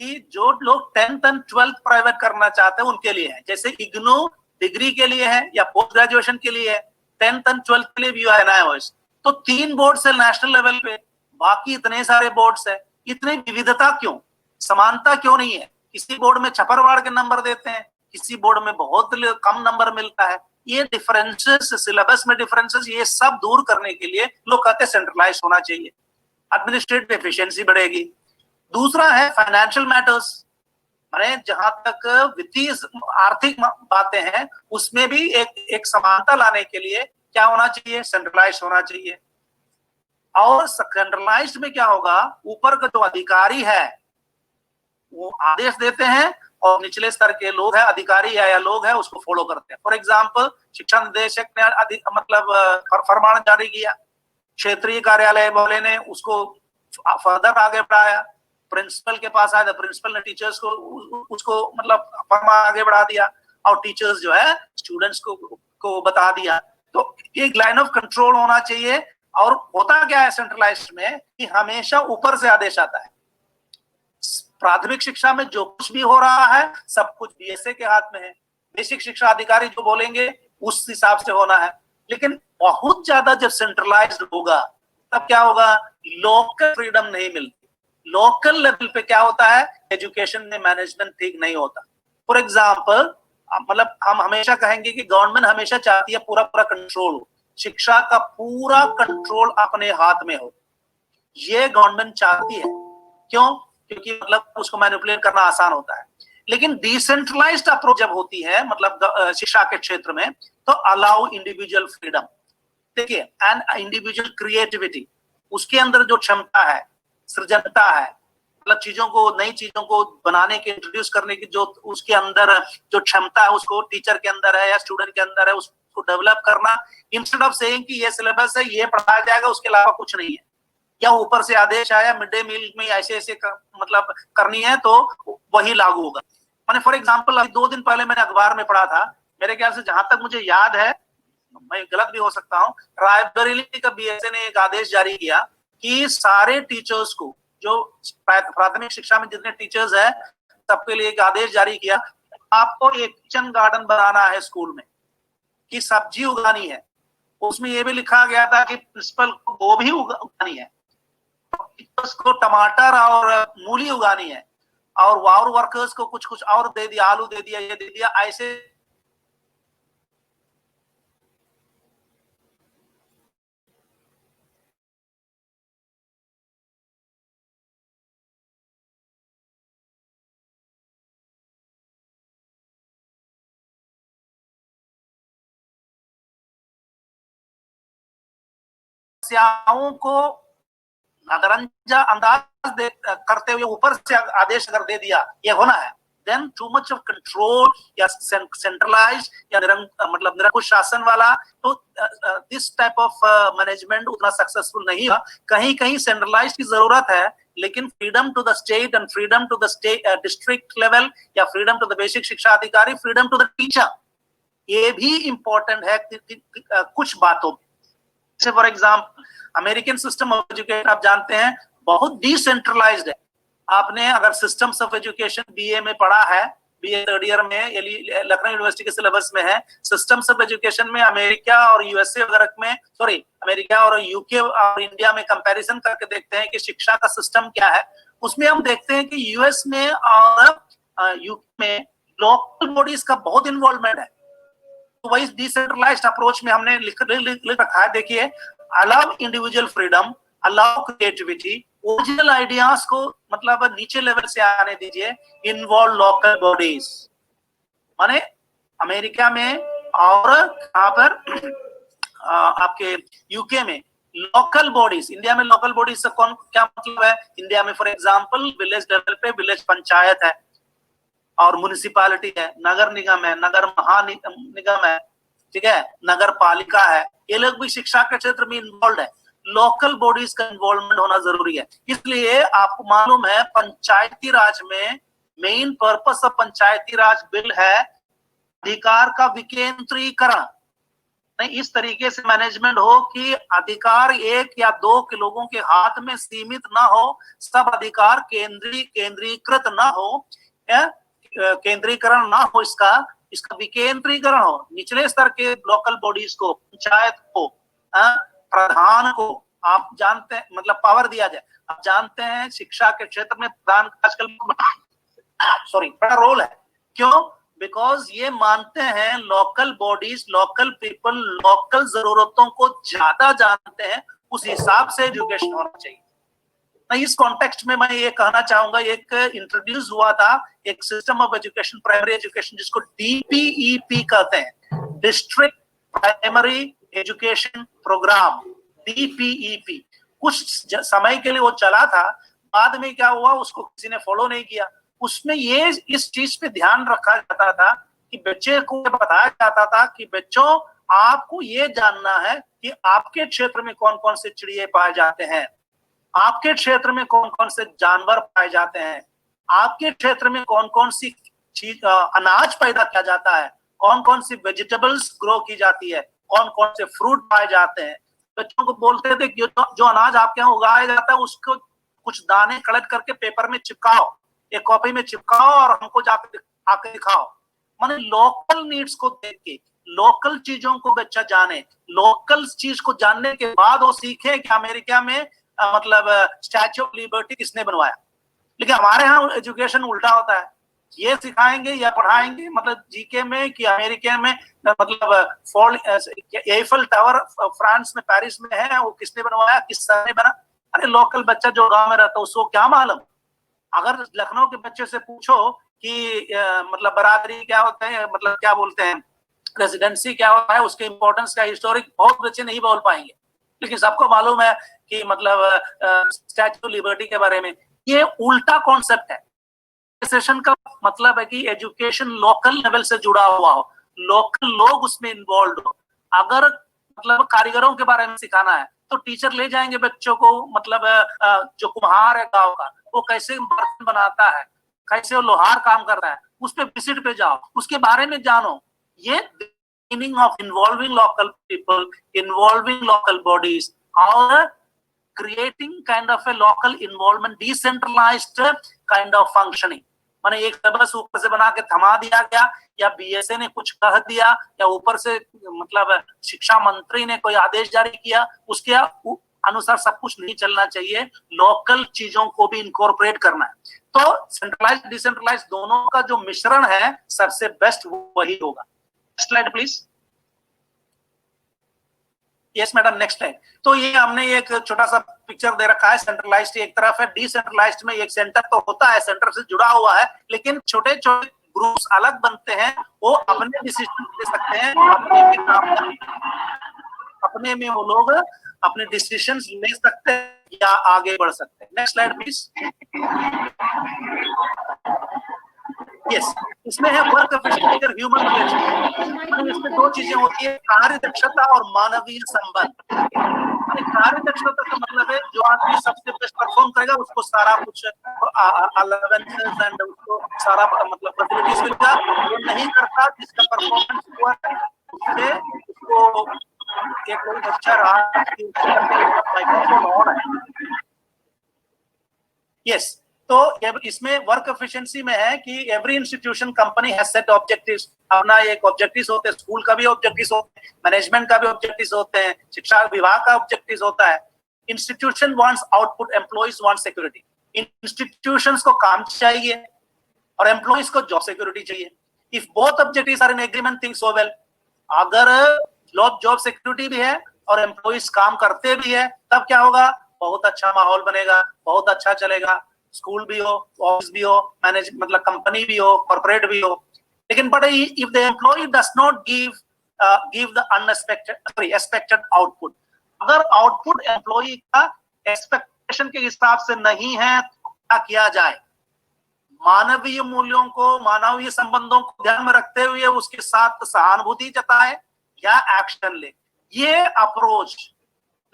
कि जो लोग 10th एंड 12th प्राइवेट करना चाहते हैं उनके लिए है, जैसे इग्नू डिग्री के लिए है या पोस्ट ग्रेजुएशन के लिए है, 10th एंड 12th के लिए भी है NIOS। तो 3 बोर्ड्स है नेशनल लेवल पे, बाकी इतने सारे बोर्ड्स है। इतनी विविधता क्यों, समानता क्यों नहीं है? किसी बोर्ड में छपरवाड़ के नंबर देते हैं, किसी बोर्ड में बहुत कम नंबर मिलता है। ये डिफरेंसेस, सिलेबस में डिफरेंसेस, ये सब दूर करने के लिए लोग कहते हैं सेंट्रलाइज होना चाहिए, एडमिनिस्ट्रेटिव एफिशिएंसी बढ़ेगी। दूसरा है फाइनेंशियल मैटर्स, माने जहां तक वित्तीय आर्थिक बातें हैं उसमें भी एक समानता लाने के लिए क्या होना चाहिए? सेंट्रलाइज होना चाहिए। और सेंट्रलाइज्ड में क्या होगा? ऊपर का जो अधिकारी है वो आदेश देते हैं और निचले स्तर के लोग है, अधिकारी है या लोग है, उसको फॉलो करते हैं। फॉर एग्जाम्पल, शिक्षा निदेशक ने मतलब फरमान जारी किया, क्षेत्रीय कार्यालय वाले ने उसको फर्दर आगे बढ़ाया, प्रिंसिपल के पास आया, प्रिंसिपल ने टीचर्स को उसको मतलब फरमान आगे बढ़ा दिया, और टीचर्स जो है स्टूडेंट्स को बता दिया। तो एक लाइन ऑफ कंट्रोल होना चाहिए। और होता क्या है सेंट्रलाइज्ड में कि हमेशा ऊपर से आदेश आता है। प्राथमिक शिक्षा में जो कुछ भी हो रहा है सब कुछ बीएसए के हाथ में है, बेसिक शिक्षा अधिकारी जो बोलेंगे उस हिसाब से होना है। लेकिन बहुत ज्यादा जब सेंट्रलाइज्ड होगा तब क्या होगा? लोकल फ्रीडम नहीं मिलती। लोकल लेवल पे क्या होता है? एजुकेशन में मैनेजमेंट ठीक नहीं होता। फॉर एग्जाम्पल, मतलब हम हमेशा कहेंगे कि गवर्नमेंट हमेशा चाहती है पूरा पूरा कंट्रोल हो, शिक्षा का पूरा कंट्रोल अपने हाथ में हो, ये गवर्नमेंट चाहती है। क्यों? क्योंकि मतलब उसको मैनिपुलेट करना आसान होता है। लेकिन डिसेंट्रलाइज्ड अप्रोच जब होती है मतलब शिक्षा के क्षेत्र में, तो अलाउ इंडिविजुअल फ्रीडम। देखिए, एंड इंडिविजुअल क्रिएटिविटी, उसके अंदर जो क्षमता है, सृजनता है, मतलब चीजों को, नई चीजों को बनाने के, इंट्रोड्यूस करने की जो उसके अंदर जो क्षमता है, उसको टीचर के अंदर है या स्टूडेंट के अंदर है, उसको डेवलप करना। इंस्टेड ऑफ सेइंग कि ये सिलेबस है, ये पढ़ाया जाएगा, उसके अलावा कुछ नहीं है, या ऊपर से आदेश आया मिड डे मील में ऐसे ऐसे मतलब करनी है तो वही लागू होगा। मैंने फॉर एग्जांपल अभी 2 दिन पहले मैंने अखबार में पढ़ा था, मेरे ख्याल से जहां तक मुझे याद है, मैं गलत भी हो सकता हूं, रायबरेली का बीएसए ने एक आदेश जारी किया कि सारे टीचर्स को, जो प्राथमिक शिक्षा में जितने टीचर्स है सबके लिए एक आदेश जारी किया, आपको एक किचन गार्डन बनाना है स्कूल में, कि सब्जी उगानी है, उसमें ये भी लिखा गया था कि प्रिंसिपल को गोभी उगानी है, उसको टमाटर और मूली उगानी है, और वार वर्कर्स को कुछ कुछ और दे दिया, आलू दे दिया, ये दे दिया, ऐसे समस्याओं को अंदाज करते हुए ऊपर से आदेश अगर दे दिया ये होना है, then too much of control या सेंट्रलाइज या मतलब निरंकुश शासन वाला, तो दिस टाइप ऑफ मैनेजमेंट उतना सक्सेसफुल नहीं हुआ। कहीं कहीं सेंट्रलाइज की जरूरत है, लेकिन freedom to the state and freedom to the state district level या फ्रीडम टू द बेसिक शिक्षा अधिकारी, फ्रीडम टू द टीचर, ये भी इंपॉर्टेंट है कुछ बातों में। जैसे for example American system of education आप जानते हैं बहुत डिसेंट्रलाइज्ड है। आपने अगर सिस्टम्स ऑफ एजुकेशन बीए में पढ़ा है, बीए थर्ड ईयर में लखनऊ यूनिवर्सिटी के सिलेबस में है, सिस्टम्स ऑफ एजुकेशन में अमेरिका और यूएसए वगैरह में, सॉरी अमेरिका और यूके और इंडिया में कंपैरिजन करके देखते हैं कि शिक्षा का सिस्टम क्या है। उसमें हम देखते हैं कि यूएस में और यूके में लोकल बॉडीज का बहुत इन्वॉल्वमेंट है। तो वही डिसेंट्रलाइज्ड अप्रोच में हमने लिख रखा है, देखिए, allow individual freedom, allow creativity, original ideas को मतलब नीचे लेवल से आने दीजिए, इन्वॉल्व लोकल बॉडीज। माने अमेरिका में और यहाँ पर आपके यूके में लोकल बॉडीज, इंडिया में लोकल बॉडीज से कौन क्या मतलब है? इंडिया में फॉर एग्जांपल विलेज लेवल पे विलेज पंचायत है और म्युनिसिपैलिटी है, नगर निगम है, नगर महानिगम है, ठीक है, नगर पालिका है, ये लोग भी शिक्षा के क्षेत्र में इन्वॉल्व है। लोकल बॉडीज का इन्वॉल्वमेंट होना जरूरी है। इसलिए आपको मालूम है पंचायती राज में main purpose of Panchayati Raj bill है अधिकार का विकेंद्रीकरण। नहीं, इस तरीके से मैनेजमेंट हो कि अधिकार एक या दो के लोगों के हाथ में सीमित ना हो, सब अधिकार केंद्रीकृत ना हो, केंद्रीकरण ना हो, इसका विकेंद्रीकरण हो। निचले स्तर के लोकल बॉडीज को, पंचायत को, प्रधान को आप जानते हैं मतलब पावर दिया जाए। आप जानते हैं शिक्षा के क्षेत्र में प्रधान आजकल बड़ा रोल है। क्यों? बिकॉज ये मानते हैं local bodies, local people local जरूरतों को ज्यादा जानते हैं, उस हिसाब से एजुकेशन होना चाहिए। इस कॉन्टेक्स्ट में मैं ये कहना चाहूंगा, एक इंट्रोड्यूस हुआ था एक system of education, primary education, जिसको डीपीईपी कहते हैं, district primary education programme, DPEP. कुछ समय के लिए वो चला था, बाद में क्या हुआ उसको किसी ने फॉलो नहीं किया। उसमें ये इस चीज पे ध्यान रखा जाता था कि बच्चे को बताया जाता था कि बच्चों आपको ये जानना है कि आपके क्षेत्र में कौन कौन से चिड़िए पाए जाते हैं, आपके क्षेत्र में कौन कौन से जानवर पाए जाते हैं, आपके क्षेत्र में कौन कौन सी चीज अनाज पैदा किया जाता है, कौन कौन सी वेजिटेबल्स ग्रो की जाती है, कौन कौन से फ्रूट पाए जाते हैं। बच्चों को बोलते थे कि जो अनाज आपके यहाँ उगाया जाता है उसको कुछ दाने कलेक्ट करके पेपर में चिपकाओ, एक कॉपी में चिपकाओ और हमको जाकर आके दिखाओ। माने लोकल नीड्स को देख के लोकल चीजों को बच्चा जाने, लोकल चीज को जानने के बाद वो सीखे कि अमेरिका में मतलब स्टैच्यू ऑफ लिबर्टी किसने बनवाया। लेकिन हमारे यहाँ एजुकेशन उल्टा होता है, ये सिखाएंगे या पढ़ाएंगे मतलब जीके में कि अमेरिका में मतलब एफिल टावर फ्रांस में पेरिस में है, वो किसने बनवाया, किस साल में बना। अरे लोकल बच्चा जो गांव में रहता है उसको क्या मालूम। अगर लखनऊ के बच्चे से पूछो कि मतलब बरादरी क्या होता है, मतलब क्या बोलते हैं, रेजिडेंसी क्या होता है, उसके इंपॉर्टेंस का हिस्टोरिक बहुत बच्चे नहीं बोल पाएंगे। लेकिन सबको मालूम है कि मतलब स्टैच्यू ऑफ लिबर्टी के बारे में। ये उल्टा कॉन्सेप्ट है। सेशन का मतलब है कि एजुकेशन लोकल लेवल से जुड़ा हुआ हो, लोकल लोग उसमें इन्वॉल्व हो। अगर मतलब कारीगरों के बारे में सिखाना है तो टीचर ले जाएंगे बच्चों को, मतलब जो कुम्हार है गांव का, वो कैसे बर्तन बनाता है, कैसे वो लोहार काम करता है, उस पे विजिट पे जाओ, उसके बारे में जानो। ये meaning of involving local people, involving local bodies और creating kind of a local involvement, decentralized kind of functioning. माने एक सिलेबस ऊपर से बना के थमा दिया गया, या बीएसए ने कुछ कह दिया, या ऊपर से मतलब शिक्षा मंत्री ने कोई आदेश जारी किया, उसके अनुसार सब कुछ नहीं चलना चाहिए। लोकल चीजों को भी इनकॉर्पोरेट करना है। तो सेंट्रलाइज डिसेंट्रलाइज दोनों का जो मिश्रण है सबसे बेस्ट वही होगा। Slide please. Yes madam, next slide. तो ये हमने एक छोटा सा पिक्चर दे रखा है। सेंट्रलाइज्ड एक तरफ है, डिसेंट्रलाइज्ड में एक सेंटर तो होता है, सेंटर से जुड़ा हुआ है, लेकिन छोटे छोटे ग्रुप्स अलग बनते हैं। वो अपने डिसीजन ले सकते हैं, अपने में वो लोग अपने डिसीजंस ले सकते हैं या आगे बढ़ सकते हैं। Next slide please. यस, इसमें है वर्क एफिशिएंसी और ह्यूमन रिलेशन। इसमें दो चीजें होती है, कार्य दक्षता और मानवीय संबंध। कार्य दक्षता का मतलब है जो आदमी सबसे बेस्ट परफॉर्म करेगा उसको सारा कुछ अलाउंसेस एंड उसको सारा मतलब फैसिलिटीज मिलेगा। जो नहीं करता, जिसका परफॉर्मेंस हुआ है, उससे उसको एक कोई अच्छा रहा कि माइक्रोफोन ऑन है। यस, तो इसमें वर्क एफिशिएंसी में है कि every institution company has set objectives. अपना एक ऑब्जेक्टिव्स होते हैं, स्कूल का भी ऑब्जेक्टिव्स होते हैं, मैनेजमेंट का भी ऑब्जेक्टिव्स होते हैं, शिक्षा विभाग का ऑब्जेक्टिव्स होता है। Institution wants output, employees want security. Institutions को काम चाहिए और एम्प्लॉइज को जॉब सिक्योरिटी चाहिए। If both objectives are in agreement, things so well. अगर जॉब सिक्योरिटी भी है और एम्प्लॉइज काम करते भी है, तब क्या होगा? बहुत अच्छा माहौल बनेगा, बहुत अच्छा चलेगा। स्कूल भी हो, ऑफिस भी हो, मैनेज मतलब कंपनी भी हो, कॉर्पोरेट भी हो। लेकिन but if the employee does not give the expected output, अगर आउटपुट एम्प्लॉय का एक्सपेक्टेशन के हिसाब से नहीं है तो क्या किया जाए? मानवीय मूल्यों को, मानवीय संबंधों को ध्यान में रखते हुए उसके साथ सहानुभूति जताए या एक्शन ले। ये अप्रोच।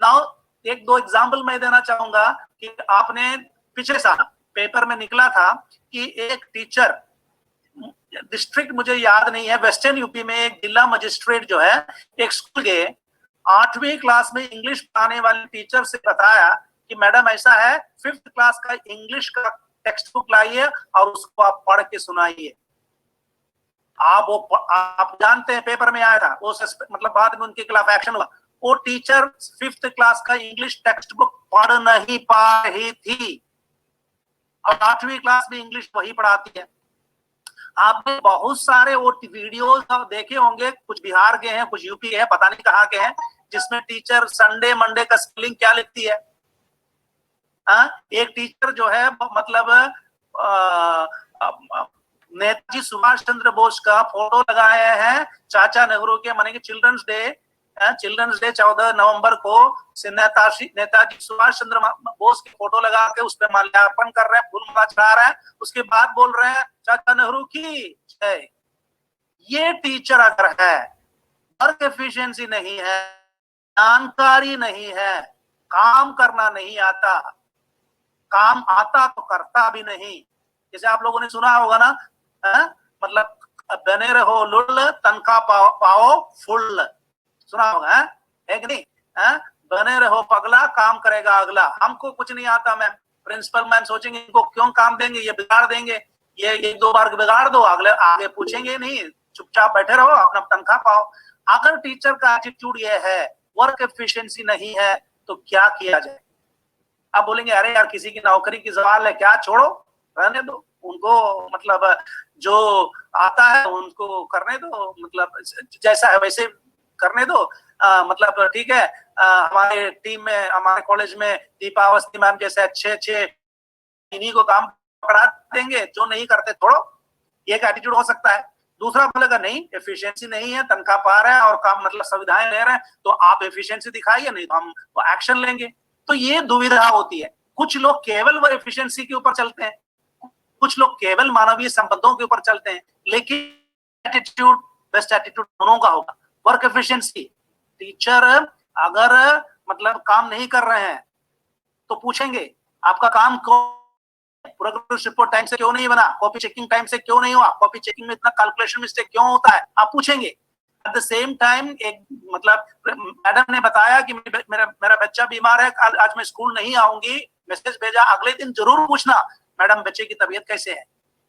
नाउ एक दो एग्जाम्पल मैं देना चाहूंगा कि आपने पिछले साल पेपर में निकला था कि एक टीचर, डिस्ट्रिक्ट मुझे याद नहीं है, वेस्टर्न यूपी में एक जिला मजिस्ट्रेट जो है एक स्कूल गए, 8वीं क्लास में इंग्लिश पढ़ाने वाले टीचर से बताया कि मैडम ऐसा है, 5th क्लास का इंग्लिश का टेक्स्ट बुक लाइए और उसको आप पढ़ के सुनाइए। आप जानते हैं पेपर में आया था वो, मतलब बाद में उनके खिलाफ एक्शन हुआ। वो टीचर 5th क्लास का इंग्लिश टेक्स्ट बुक पढ़ नहीं पा रही थी और 8वीं क्लास में इंग्लिश वही पढ़ाती है। आपने बहुत सारे वो वीडियोस देखे होंगे, कुछ बिहार के हैं, कुछ यूपी के हैं, पता नहीं कहाँ के हैं, जिसमें टीचर संडे मंडे का स्पेलिंग क्या लिखती है। एक टीचर जो है मतलब नेताजी सुभाष चंद्र बोस का फोटो लगाए हैं चाचा नेहरू के, माने कि चिल्ड्रंस डे 14 नवंबर को नेताजी सुभाष चंद्र बोस की फोटो लगा के उस पर माल्यार्पण कर रहे हैं, फूल माला चढ़ा रहे हैं, उसके बाद बोल रहे हैं चाचा नेहरू की जय। ये टीचर अगर है, वर्क एफिशिएंसी नहीं है, जानकारी नहीं है, काम करना नहीं आता, काम आता तो करता भी नहीं। जैसे आप लोगों ने सुना होगा ना, मतलब बने रहो लुल तनख्वाह पाओ फुल, सुना होगा है कि नहीं? बने रहो पगला, काम करेगा अगला। हमको कुछ नहीं आता मैम, प्रिंसिपल मैम सोचेंगे इनको क्यों काम देंगे, ये बिगाड़ देंगे, ये एक दो बार बिगाड़ दो, अगले आगे पूछेंगे नहीं, चुपचाप बैठे रहो, अपना तनख्वाह पाओ। अगर टीचर का एटीट्यूड ये है, वर्क एफिशिएंसी नहीं है, तो क्या किया जाए? आप बोलेंगे अरे यार किसी की नौकरी की सवाल है क्या, छोड़ो, रहने दो उनको, मतलब जो आता है उनको करने दो, मतलब जैसा है वैसे करने दो। मतलब ठीक है, हमारे टीम में, हमारे कॉलेज में दीपा अवस्थी मैम जैसे अच्छे इन्हीं को काम पकड़ा देंगे, जो नहीं करते छोड़ो, एक एटीट्यूड हो सकता है। दूसरा बोलेगा नहीं, एफिशिएंसी नहीं है, तनख्वाह पा रहे हैं और काम मतलब सुविधाएं ले रहे हैं, तो आप एफिशिएंसी दिखाइए, नहीं तो हम एक्शन लेंगे। तो ये दुविधा होती है। कुछ लोग केवल वो एफिशिएंसी के ऊपर चलते हैं, कुछ लोग केवल मानवीय संबंधों के ऊपर चलते हैं, लेकिन एटीट्यूड, बेस्ट एटीट्यूड दोनों का होगा। वर्क एफिशिएंसी, टीचर अगर मतलब काम नहीं कर रहे हैं तो पूछेंगे आपका काम प्रोग्रेस रिपोर्ट टाइम से क्यों नहीं बना, कॉपी चेकिंग टाइम से क्यों नहीं हुआ, कॉपी चेकिंग में इतना कैलकुलेशन मिस्टेक क्यों होता है, आप पूछेंगे। एट द सेम टाइम एक मतलब मैडम ने बताया कि मेरा बच्चा बीमार है, आज मैं स्कूल नहीं आऊंगी, मैसेज भेजा, अगले दिन जरूर पूछना मैडम बच्चे की तबीयत कैसे है।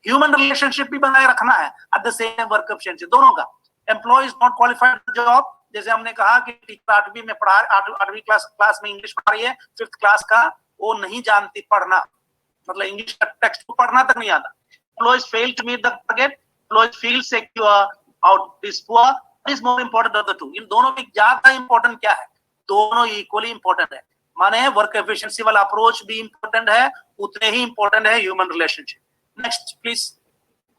ह्यूमन रिलेशनशिप भी बनाए रखना है at the same work efficiency दोनों का। Employee is not qualified job, जैसे हमने कहा कि टीचर 8वीं में पढ़ा 8वीं क्लास में इंग्लिश पढ़ा रही है, 5th क्लास का वो नहीं जानती पढ़ना, मतलब इंग्लिश का टेक्स्ट को पढ़ना तक नहीं आता। Employees fail to meet the target, employees feel secure out is poor, is more important of the two। इन दोनों में ज्यादा इंपॉर्टेंट क्या है? दोनों इक्वली इंपॉर्टेंट है, माने वर्क एफिशिएंसी वाला अप्रोच भी इंपॉर्टेंट है, उतने ही इंपॉर्टेंट है ह्यूमन रिलेशनशिप। Next please.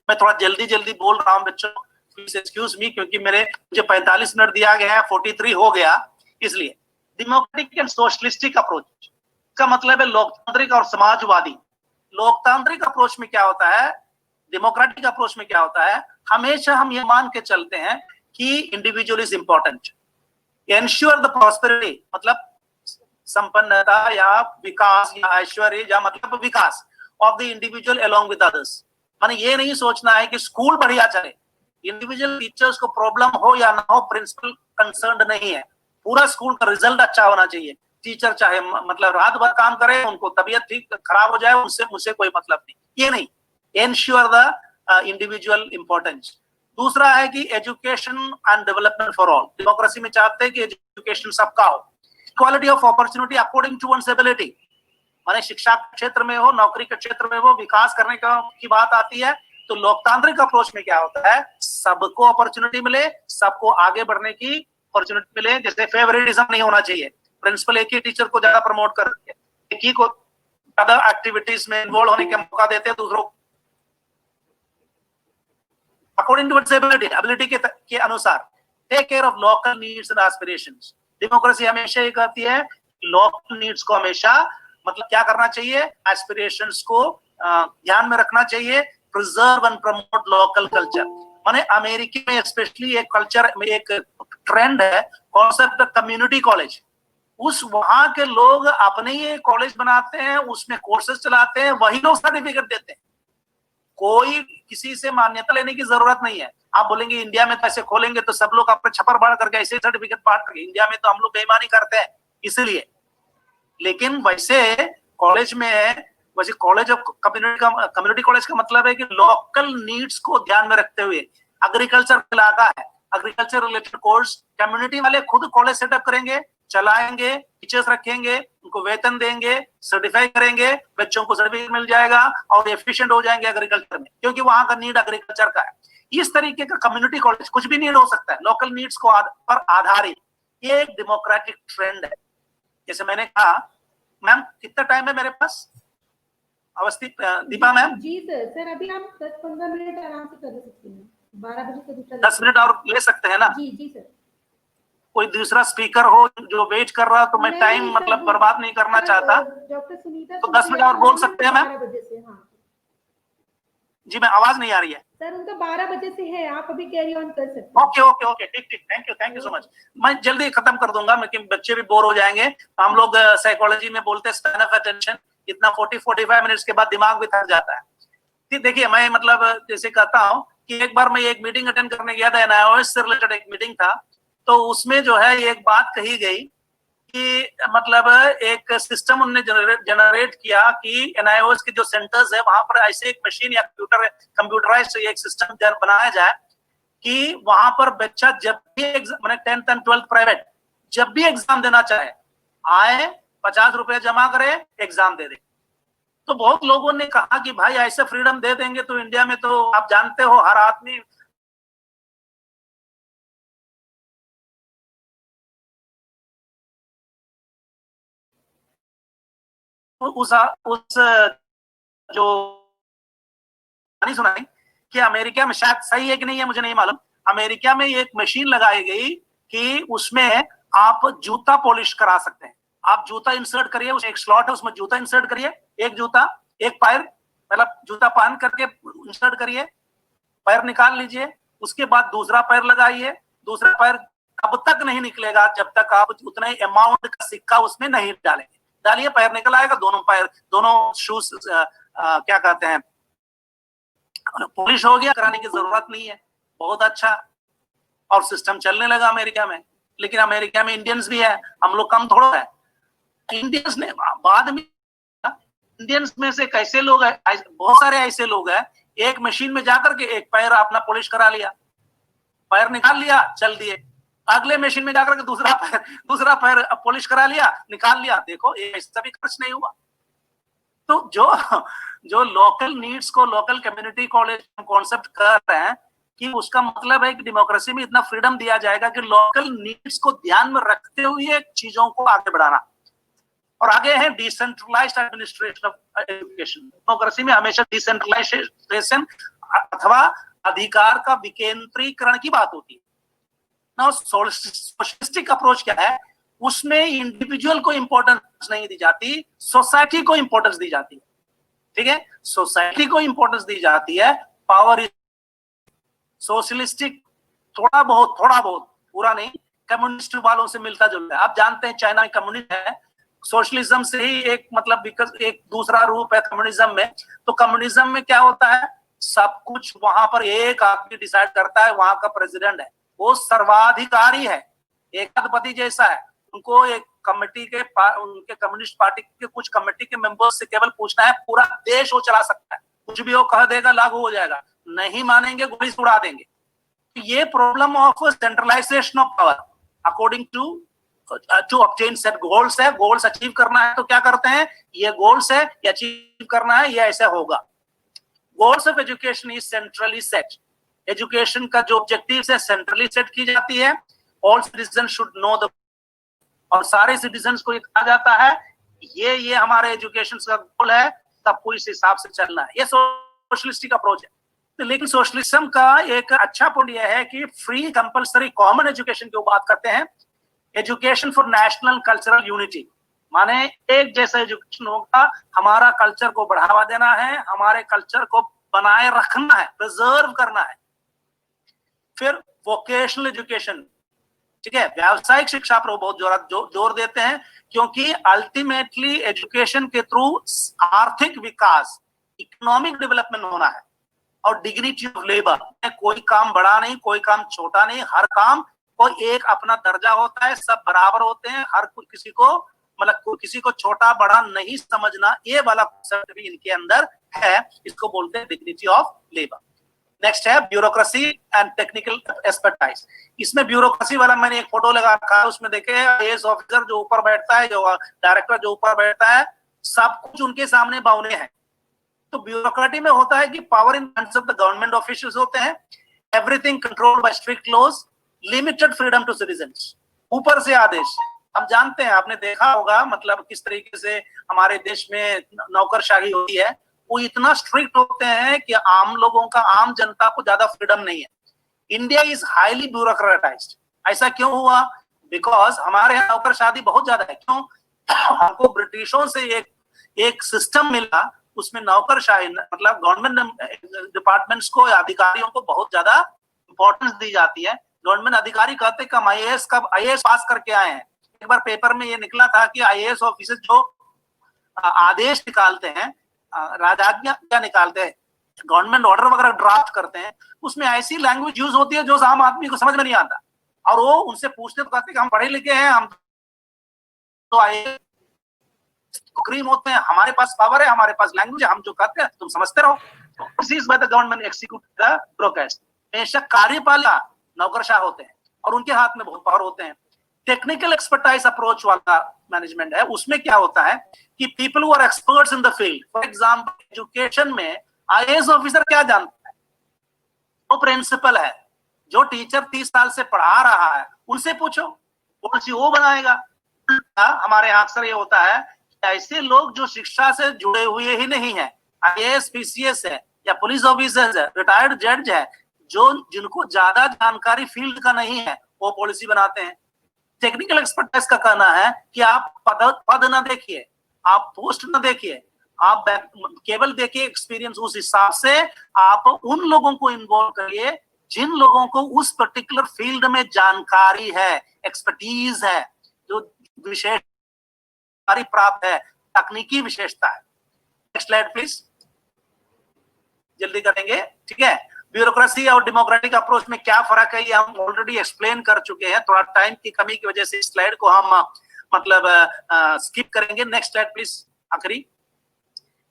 मैं थोड़ा जल्दी बोल रहा हूँ बच्चों, प्लीज एक्सक्यूज मी, क्योंकि मुझे 45 मिनट दिया गया है, 43 हो गया, इसलिए। डेमोक्रेटिक एंड सोशलिस्टिक अप्रोच का मतलब है लोकतांत्रिक और समाजवादी। लोकतांत्रिक अप्रोच में क्या होता है, डेमोक्रेटिक अप्रोच में क्या होता है, हमेशा हम ये मान के चलते हैं कि individual is important, ensure the prosperity, मतलब संपन्नता या विकास या ऐश्वर्य या मतलब विकास of the individual along with others. माने ये नहीं सोचना है कि स्कूल बढ़िया चले, इंडिविजुअल टीचर्स को प्रॉब्लम हो या ना हो, प्रिंसिपल कंसर्न्ड नहीं है, पूरा स्कूल का रिजल्ट अच्छा होना चाहिए। टीचर चाहे मतलब रात भर काम करे, उनको तबीयत ठीक खराब हो जाए, उनसे मुझसे कोई मतलब नहीं, ये नहीं। Ensure the individual importance. दूसरा है कि education and development for all. Democracy में चाहते हैं कि एजुकेशन सबका हो, equality of opportunity according to one's ability, माने शिक्षा के क्षेत्र में हो, नौकरी के क्षेत्र में हो, विकास करने की बात आती है तो लोकतांत्रिक अप्रोच में क्या होता है, सबको अपॉर्चुनिटी मिले, सबको आगे बढ़ने की अपॉर्चुनिटी मिले। जैसे फेवरेटिज्म नहीं होना चाहिए, प्रिंसिपल एक ही टीचर को ज्यादा प्रमोट कर, एक ही को अदर एक्टिविटीज में इन्वॉल्व होने का मौका देते हैं दूसरों। अकॉर्डिंग टू इट्स एबिलिटी के अनुसार take care of local needs and aspirations. Democracy हमेशा ये कहती है लोकल नीड्स को हमेशा मतलब क्या करना चाहिए, एस्पिरेशंस को ध्यान में रखना चाहिए, preserve and promote local culture. माने अमेरिका में स्पेशली एक कल्चर में एक ट्रेंड है, कॉन्सेप्ट कम्युनिटी कॉलेज। उस वहां के लोग अपने ही कॉलेज बनाते हैं, उसमें कोर्सेज चलाते हैं, वही लोग सर्टिफिकेट देते हैं, कोई किसी से मान्यता लेने की जरूरत नहीं है। आप बोलेंगे इंडिया में तो ऐसे खोलेंगे तो सब लोग अपने छप्पर बाढ़ करके ऐसे सर्टिफिकेट बांट करके, इंडिया में तो हम लोग बेईमानी करते हैं इसलिए। लेकिन वैसे कॉलेज में, वैसे कॉलेज ऑफ कम्युनिटी कॉलेज का मतलब है कि लोकल नीड्स को ध्यान में रखते हुए, एग्रीकल्चर इलाका है, एग्रीकल्चर रिलेटेड कोर्स कम्युनिटी वाले खुद कॉलेज सेटअप करेंगे, चलाएंगे, टीचर्स रखेंगे, उनको वेतन देंगे, सर्टिफाई करेंगे, बच्चों को सर्टिफिकेट मिल जाएगा और एफिशिएंट हो जाएंगे एग्रीकल्चर में, क्योंकि वहां का नीड एग्रीकल्चर का है। इस तरीके का कम्युनिटी कॉलेज, कुछ भी नीड हो सकता है, लोकल नीड्स को पर आधारित, ये एक डेमोक्रेटिक ट्रेंड है। जैसे मैंने कहा, मैम कितना टाइम है मेरे पास? अवस्थी दीपा मैम जी सर अभी आप 10-15 मिनट आराम से कर सकते हैं, 12 बजे से दूसरा 10 मिनट और ले सकते हैं ना? जी सर। कोई दूसरा स्पीकर हो जो वेट कर रहा, तो मैं टाइम मतलब बर्बाद नहीं करना चाहता। डॉक्टर सुनीता तो 10 मिनट और बोल सकते हैं मैम? 12 बजे से। हाँ जी, मैं आवाज नहीं आ रही है सर, उनका 12 बजे से है, आप अभी कैरी ऑन कर सकते हैं। ओके ठीक, थैंक यू सो मच। मैं जल्दी खत्म कर दूंगा, लेकिन बच्चे भी बोर हो जाएंगे। हम लोग साइकोलॉजी में बोलते हैं स्पैन ऑफ अटेंशन, इतना 40-45 मिनट्स के बाद दिमाग भी थक जाता है। देखिए मैं मतलब जैसे कहता हूँ कि एक बार मैं एक मीटिंग अटेंड करने गया था, एनआईओएस से रिलेटेड एक मीटिंग था, तो उसमें जो है एक बात कही गई कि मतलब एक सिस्टम उन्होंने जनरेट किया कि एनआईओएस के जो सेंटर्स है वहां पर ऐसे एक मशीन या कंप्यूटराइज्ड एक सिस्टम बनाया जाए कि वहां पर बच्चा जब भी मैंने 10th एंड 12th प्राइवेट जब भी एग्जाम देना चाहे, आए 50 रुपए जमा करे, एग्जाम दे दे। तो बहुत लोगों ने कहा कि भाई ऐसे फ्रीडम दे देंगे तो इंडिया में तो आप जानते हो हर आदमी उस जो नहीं सुनाई कि अमेरिका में, शायद सही है कि नहीं है मुझे नहीं मालूम, अमेरिका में एक मशीन लगाई गई कि उसमें आप जूता पॉलिश करा सकते हैं। आप जूता इंसर्ट करिए, उसमें एक स्लॉट है, उसमें जूता इंसर्ट करिए, एक जूता एक पैर, मतलब जूता पहन करके इंसर्ट करिए, पैर निकाल लीजिए, उसके बाद दूसरा पैर लगाइए, दूसरा पैर तब तक नहीं निकलेगा जब तक आप उतना ही अमाउंट का सिक्का उसमें नहीं डालेंगे। डालिए, पैर निकल आएगा, दोनों पैर, दोनों शूज क्या कहते हैं पॉलिश हो गया, कराने की जरूरत नहीं है। बहुत अच्छा, और सिस्टम चलने लगा अमेरिका में। लेकिन अमेरिका में इंडियंस भी है, हम लोग कम थोड़ा है। इंडियंस ने बाद में, इंडियंस में से कैसे लोग हैं, बहुत सारे ऐसे लोग हैं एक मशीन में जाकर के एक पैर अपना पॉलिश करा लिया, पैर निकाल लिया, चल दिए। अगले मशीन में जाकर के दूसरा पैर पॉलिश करा लिया, निकाल लिया। देखो ये ऐसा भी खर्च नहीं हुआ। तो जो लोकल नीड्स को लोकल कम्युनिटी कॉलेज कॉन्सेप्ट कर रहे हैं कि उसका मतलब है कि डेमोक्रेसी में इतना फ्रीडम दिया जाएगा कि लोकल नीड्स को ध्यान में रखते हुए चीजों को आगे बढ़ाना। और आगे है decentralised administration of education. Democracy में हमेशा डिसेंट्रलाइजेशन अथवा अधिकार का विकेंद्रीकरण की बात होती है। नाउ सोशलिस्टिक अप्रोच क्या है, उसमें इंडिविजुअल को इंपॉर्टेंस नहीं दी जाती, सोसाइटी को इंपॉर्टेंस दी जाती है। ठीक है, सोसाइटी को इंपॉर्टेंस दी जाती है। पावर सोशलिस्टिक थोड़ा बहुत पूरा नहीं, कम्युनिस्ट वालों से मिलता जुलता है। आप जानते हैं चाइना में कम्युनिस्ट है, सोशलिज्म से ही एक मतलब एक दूसरा रूप है कम्युनिज्म में। तो कम्युनिज्म में क्या होता है, सब कुछ वहां पर एक आदमी डिसाइड करता है, वहां का प्रेसिडेंट है, वो सर्वाधिकारी है, एकाधिपति जैसा है। उनको एक कमेटी के उनके कम्युनिस्ट पार्टी के कुछ कमेटी के मेंबर्स से केवल पूछना है, पूरा देश वो चला सकता है, कुछ भी वो कह देगा लागू हो जाएगा, नहीं मानेंगे गोली उड़ा देंगे। ये problem of centralisation of power according to obtain set goals है। गोल्स अचीव करना है तो क्या करते हैं, ये गोल्स है, ये अचीव करना है, ये ऐसा होगा। Goals of education is centrally set. Education का जो ऑब्जेक्टिव है सेंट्रली सेट की जाती है। All citizen should know the, और सारे सिटीजन्स को ये कहा जाता है ये हमारे एजुकेशन का गोल है, सबको इस हिसाब से चलना है। ये सोशलिस्टिक अप्रोच है। तो लेकिन सोशलिज्म का एक अच्छा पॉइंट यह है कि फ्री कंपलसरी कॉमन एजुकेशन की बात करते हैं। Education for national cultural unity, माने एक जैसा एजुकेशन होगा, हमारा कल्चर को बढ़ावा देना है, हमारे कल्चर को बनाए रखना है, प्रिजर्व करना है। फिर वोकेशनल एजुकेशन, ठीक है, व्यावसायिक शिक्षा पर बहुत जोर देते हैं, क्योंकि अल्टीमेटली एजुकेशन के थ्रू आर्थिक विकास, इकोनॉमिक डेवलपमेंट होना है। और डिग्निटी ऑफ लेबर, कोई काम बड़ा नहीं, कोई काम छोटा नहीं, हर काम को एक अपना दर्जा होता है, सब बराबर होते हैं, हर किसी को मतलब किसी को छोटा बड़ा नहीं समझना, ये वाला कॉन्सेप्ट भी इनके अंदर है। इसको बोलते हैं डिग्निटी ऑफ लेबर। नेक्स्ट है ब्यूरोक्रेसी एंड टेक्निकल एक्सपर्टाइज। इसमें ब्यूरोक्रेसी वाला मैंने एक फोटो लगा रखा है, उसमें देखे आईएएस ऑफिसर जो ऊपर बैठता है, जो डायरेक्टर जो ऊपर बैठता है, सब कुछ उनके सामने बावने हैं। तो ब्यूरोक्रेटी में होता है कि power in hands of the government officials होते हैं, everything controlled by strict laws, limited freedom to citizens, ऊपर से आदेश। हम जानते हैं, आपने देखा होगा मतलब किस तरीके से हमारे देश में नौकरशाही होती है। वो इतना स्ट्रिक्ट होते हैं कि आम लोगों का, आम जनता को ज्यादा फ्रीडम नहीं है। India is highly bureaucratized. ऐसा क्यों हुआ? बिकॉज हमारे यहाँ नौकरशाही बहुत ज्यादा है। क्यों? हमको ब्रिटिशों से एक सिस्टम मिला, उसमें नौकरशाही मतलब गवर्नमेंट डिपार्टमेंट्स को, अधिकारियों को बहुत ज्यादा इंपॉर्टेंस दी जाती है। गवर्नमेंट अधिकारी कहते हैं कब आईएएस पास करके आए हैं। एक बार पेपर में ये निकला था कि आईएएस ऑफिसर जो आदेश निकालते हैं, राजाज्ञा निकालते हैं, गवर्नमेंट ऑर्डर वगैरह ड्राफ्ट करते हैं, उसमें ऐसी लैंग्वेज यूज होती है जो आम आदमी को समझ में नहीं आता। और वो उनसे पूछते तो कहते हैं कि हम पढ़े लिखे हैं, हम तो आईएएस क्रीम होते हैं, हमारे पास पावर है, हमारे पास लैंग्वेज है, हम जो कहते हैं तुम समझते रहो। Government execute the broadcast. बेशक कार्यपालिका नौकरशाह होते हैं और उनके हाथ में बहुत पावर होते हैं। टेक्निकल एक्सपर्टाइज अप्रोच वाला मैनेजमेंट है, उसमें क्या होता है कि people who are experts in the field. For example education में आईएएस ऑफिसर क्या जानता है? वो प्रिंसिपल है, जो टीचर 30 साल से पढ़ा रहा है, उनसे पूछो, पॉलिसी वो बनाएगा। हमारे यहाँ अक्सर ये होता है ऐसे लोग जो शिक्षा से जुड़े हुए ही नहीं है, आईएएस पीसीएस है या पुलिस ऑफिसर है, रिटायर्ड जज है, जिनको ज्यादा जानकारी फील्ड का नहीं है, वो पॉलिसी बनाते हैं। टेक्निकल एक्सपर्टाइज का कहना है कि आप पद ना देखिए, आप पोस्ट ना देखिए, आप केवल देखिए एक्सपीरियंस। उस हिसाब से आप उन लोगों को इन्वॉल्व करिए जिन लोगों को उस पर्टिकुलर फील्ड में जानकारी है, एक्सपर्टीज है, जो विशेष प्राप्त है, तकनीकी विशेषता है। नेक्स्ट स्लाइड प्लीज, जल्दी करेंगे, ठीक है। ब्यूरोक्रेसी और डेमोक्रेटिक अप्रोच में क्या फर्क है ये हम ऑलरेडी एक्सप्लेन कर चुके हैं। थोड़ा टाइम की कमी की वजह से इस स्लाइड को हम मतलब स्किप करेंगे। नेक्स्ट स्लाइड प्लीज, आखिरी।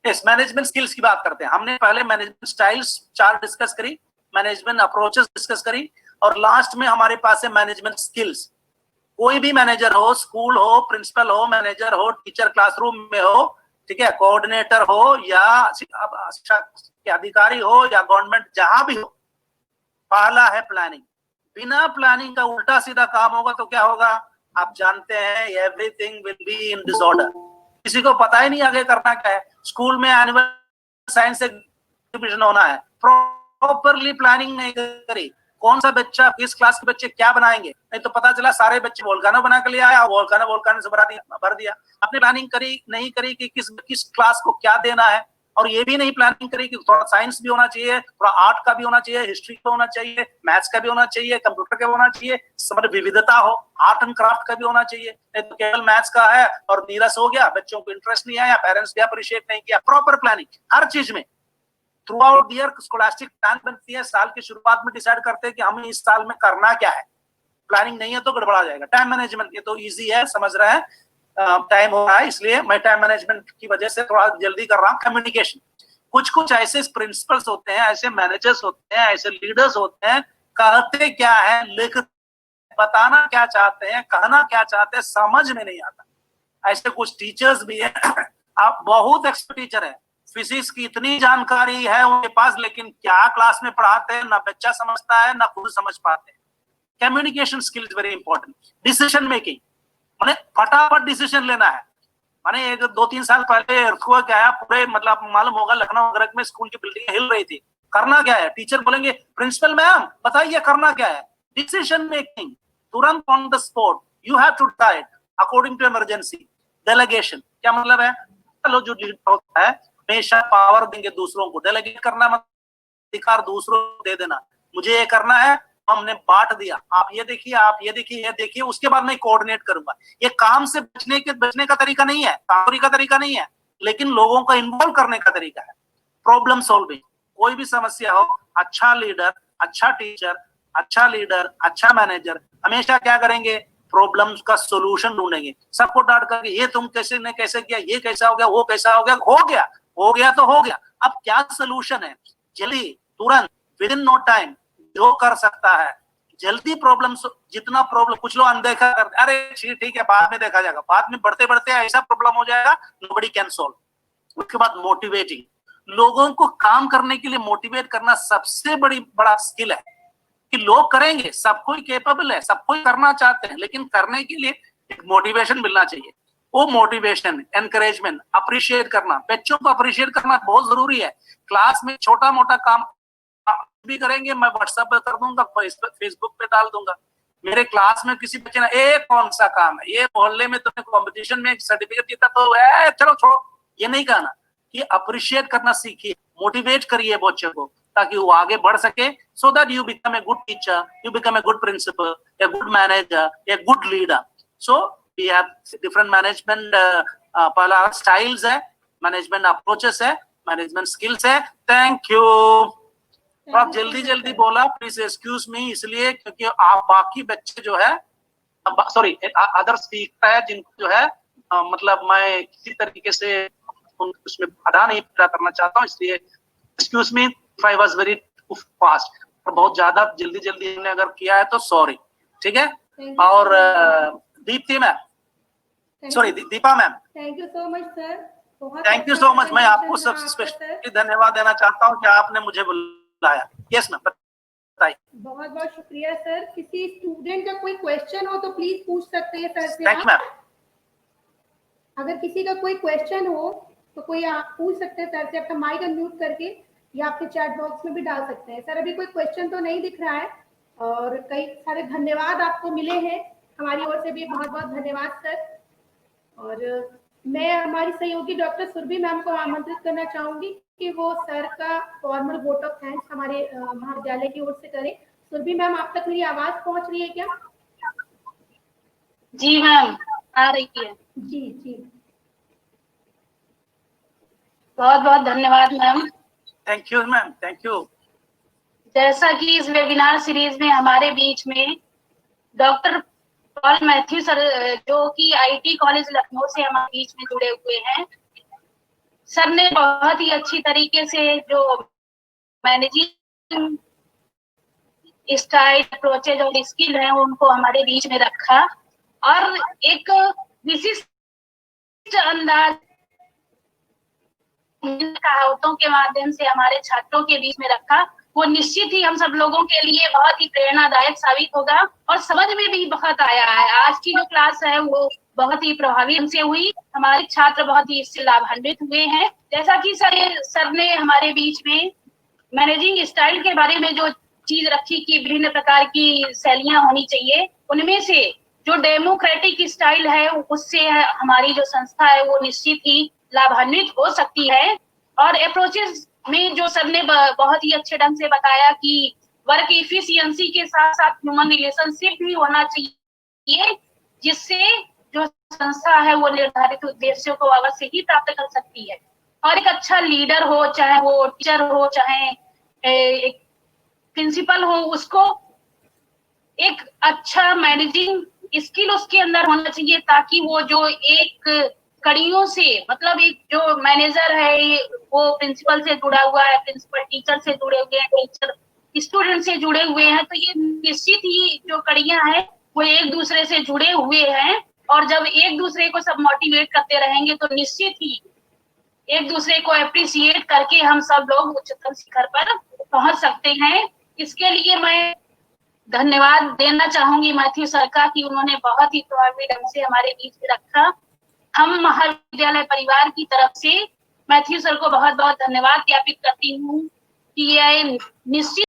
यस, मैनेजमेंट स्किल्स की बात करते हैं। हमने पहले मैनेजमेंट स्टाइल्स 4 डिस्कस करी, मैनेजमेंट अप्रोचेस डिस्कस करी, और लास्ट में हमारे पास है मैनेजमेंट स्किल्स। कोई भी मैनेजर हो, स्कूल हो, प्रिंसिपल हो, मैनेजर हो, टीचर क्लासरूम में हो, ठीक है, कोऑर्डिनेटर हो या शिक्षा के अधिकारी हो या गवर्नमेंट, जहां भी हो, पहला है प्लानिंग। बिना प्लानिंग का उल्टा सीधा काम होगा तो क्या होगा? आप जानते हैं, everything will be in disorder. किसी को पता ही नहीं आगे करना क्या है। स्कूल में एनुअल साइंस एग्जीबिशन होना है, प्रॉपरली प्लानिंग नहीं करी, कौन सा बच्चा, किस क्लास के बच्चे क्या बनाएंगे, नहीं तो पता चला सारे बच्चे वोल्कानो बना के ले आया, वोल्कानो से भर दिया। आपने प्लानिंग करी नहीं करी कि किस क्लास को क्या देना है, और ये भी नहीं प्लानिंग करी कि थोड़ा साइंस भी होना चाहिए, थोड़ा आर्ट का भी होना चाहिए, हिस्ट्री का होना चाहिए, मैथ्स का भी होना चाहिए, कंप्यूटर का भी होना चाहिए, सब विविधता हो, आर्ट एंड क्राफ्ट का भी होना चाहिए। नहीं तो केवल मैथ्स का है और नीरस हो गया, बच्चों को इंटरेस्ट नहीं आया, पेरेंट्स भी अप्रिशिएट नहीं किया। प्रॉपर प्लानिंग हर चीज में, through out year scholastic plan बनती है। साल की शुरुआत में डिसाइड करते हैं कि हमें इस साल में करना क्या है। प्लानिंग नहीं है तो गड़बड़ा जाएगा। टाइम मैनेजमेंट ये तो इजी है, समझ रहे हैं, टाइम हो रहा है इसलिए मैं टाइम मैनेजमेंट की वजह से थोड़ा जल्दी कर रहा हूँ। कम्युनिकेशन, कुछ ऐसे प्रिंसिपल्स होते हैं, ऐसे मैनेजर्स होते हैं, ऐसे लीडर्स होते हैं, कहते क्या है, लिख बताना क्या चाहते हैं, कहना क्या चाहते हैं, समझ में नहीं आता। ऐसे कुछ टीचर्स भी हैं आप बहुत एक्सपर्ट टीचर है, फिजिक्स की इतनी जानकारी है उनके पास, लेकिन क्या क्लास में पढ़ाते हैं, ना बच्चा समझता है ना खुद समझ पाते हैं। Communication skills very important. Decision making, माने फटाफट डिसीजन लेना है। माने एक 2-3 साल पहले अर्थक्वेक आया, पूरे मतलब मालूम होगा लखनऊ नगर में स्कूल की बिल्डिंग हिल रही थी। करना क्या है? टीचर बोलेंगे प्रिंसिपल मैम बताइए करना क्या है। डिसीजन मेकिंग, तुरंत on the spot, you have to decide according to emergency. Delegation क्या मतलब है? चलो जो होता है हमेशा पावर देंगे दूसरों को, डेलीगेट करना मतलब अधिकार दूसरों को दे देना। मुझे ये करना है, हमने बांट दिया, आप ये देखिए, आप ये देखिए, ये देखिए, उसके बाद मैं कोऑर्डिनेट करूंगा। ये काम से बचने का तरीका नहीं है, कामचोरी का तरीका नहीं है, लेकिन लोगों को इन्वॉल्व करने का तरीका है। प्रॉब्लम सॉल्विंग, कोई भी समस्या हो, अच्छा लीडर, अच्छा टीचर, अच्छा लीडर, अच्छा मैनेजर हमेशा क्या करेंगे? प्रॉब्लम्स का सोल्यूशन ढूंढेंगे। सबको डांट करके ये तुम कैसे ने कैसे किया, ये कैसा हो गया, वो कैसा हो गया, हो गया तो हो गया, अब क्या सोल्यूशन है? जल्दी, तुरंत, विद इन नो टाइम, जो कर सकता है जल्दी प्रॉब्लम, जितना प्रॉब्लम, कुछ लोग अनदेखा करते, अरे ठीक है बाद में देखा जाएगा, बाद में बढ़ते बढ़ते ऐसा प्रॉब्लम हो जाएगा नोबडी कैन सॉल्व। उसके बाद मोटिवेटिंग, लोगों को काम करने के लिए मोटिवेट करना सबसे बड़ा स्किल है कि लोग करेंगे, सब कोई कैपेबल है, सब कोई करना चाहते हैं, लेकिन करने के लिए एक मोटिवेशन मिलना चाहिए। वो मोटिवेशन, एनकरेजमेंट, अप्रिशिएट करना, बच्चों को अप्रिशिएट करना बहुत जरूरी है। क्लास में छोटा मोटा काम भी करेंगे, मैं व्हाट्सएप पे कर दूंगा, फेसबुक पे डाल दूंगा। मेरे क्लास में किसी बच्चे ने कौन सा काम है, ये मोहल्ले में तुमने कंपटीशन में सर्टिफिकेट जीता तो चलो छोड़ो, ये नहीं कहना कि अप्रिशिएट करना सीखिए, मोटिवेट करिए बच्चों को ताकि वो आगे बढ़ सके, so that you become a good teacher, you become a good principal, a good manager, a good leader. So we have different management पहला स्टाइल्स है, मैनेजमेंट अप्रोचेस है, मैनेजमेंट स्किल्स है। Thank you. आप जल्दी बोला, प्लीज एक्सक्यूज मी, इसलिए क्योंकि आप बाकी बच्चे जो है, सॉरी अदर स्पीकर है जिनको जो है मतलब मैं किसी तरीके से उसमें बाधा नहीं पैदा करना चाहता हूँ, इसलिए excuse me if I was very fast, और बहुत ज्यादा जल्दी हमने अगर किया है तो सॉरी, ठीक है। और Deepti ma'am, sorry Deepa ma'am, thank you so much sir, thank you so much. मैं आपको सबसे स्पेशली धन्यवाद देना चाहता हूँ कि आपने मुझे बुलाया। यस मैम, बताइए। बहुत बहुत शुक्रिया सर। किसी स्टूडेंट का कोई क्वेश्चन हो तो प्लीज पूछ सकते हैं सर से। Thank you ma'am. अगर किसी का कोई क्वेश्चन हो तो कोई आप पूछ सकते हैं सर से, अपना माइक अनम्यूट करके, या आपके चैट बॉक्स में भी डाल सकते हैं। सर अभी कोई क्वेश्चन तो नहीं दिख रहा है, और कई सारे धन्यवाद आपको मिले हैं, हमारी ओर से भी बहुत बहुत धन्यवाद सर। और मैं हमारी सहयोगी डॉक्टर सुरभि मैम को आमंत्रित करना चाहूंगी कि वो सर का फॉर्मल वोट ऑफ थैंक्स हमारे महाविद्यालय की ओर से करें। सुरभि मैम, आप तक मेरी आवाज पहुंच रही है क्या? जी मैम, आ रही है। जी जी, बहुत बहुत धन्यवाद ma'am. Thank you ma'am, thank you. जैसा कि इस वेबिनार सीरीज में हमारे बीच में डॉक्टर पॉल मैथ्यू सर, जो कि आईटी कॉलेज लखनऊ से हमारे बीच में जुड़े हुए हैं, सर ने बहुत ही अच्छी तरीके से जो मैनेजिंग स्टाइल, अप्रोचेज और स्किल है उनको हमारे बीच में रखा और एक विशिष्ट अंदाज कहावतों के माध्यम से हमारे छात्रों के बीच में रखा। वो निश्चित ही हम सब लोगों के लिए बहुत ही प्रेरणादायक साबित होगा और समझ में भी बहुत आया है। आज की जो क्लास है वो बहुत ही प्रभावी ढंग से हुई, हमारे छात्र बहुत ही इससे लाभान्वित हुए हैं। जैसा कि सर ने हमारे बीच में मैनेजिंग स्टाइल के बारे में जो चीज रखी कि विभिन्न प्रकार की शैलियां होनी चाहिए, उनमें से जो डेमोक्रेटिक स्टाइल है उससे हमारी जो संस्था है वो निश्चित ही लाभान्वित हो सकती है। और अप्रोचेस में जो सर ने बहुत ही अच्छे ढंग से बताया कि वर्क इफिशियंसी के साथ साथ ह्यूमन रिलेशनशिप भी होना चाहिए, जिससे जो संस्था है वो निर्धारित उद्देश्यों को अवश्य ही प्राप्त कर सकती है। और एक अच्छा लीडर हो, चाहे वो टीचर हो, चाहे एक प्रिंसिपल हो, उसको एक अच्छा मैनेजिंग स्किल उसके अंदर होना चाहिए, ताकि वो जो एक कड़ियों से, मतलब एक जो मैनेजर है वो प्रिंसिपल से जुड़ा हुआ है, प्रिंसिपल टीचर से जुड़े हुए हैं, टीचर स्टूडेंट से जुड़े हुए हैं, तो ये निश्चित ही जो कड़ियां हैं वो एक दूसरे से जुड़े हुए हैं। और जब एक दूसरे को सब मोटिवेट करते रहेंगे तो निश्चित ही एक दूसरे को अप्रिशिएट करके हम सब लोग उच्चतम शिखर पर पहुंच सकते हैं। इसके लिए मैं धन्यवाद देना चाहूंगी मैथ्यू सर का कि उन्होंने बहुत ही प्रभावी ढंग से हमारे बीच में रखा। हम महाविद्यालय परिवार की तरफ से मैथ्यू सर को बहुत बहुत धन्यवाद ज्ञापित करती हूँ कि यह निश्चित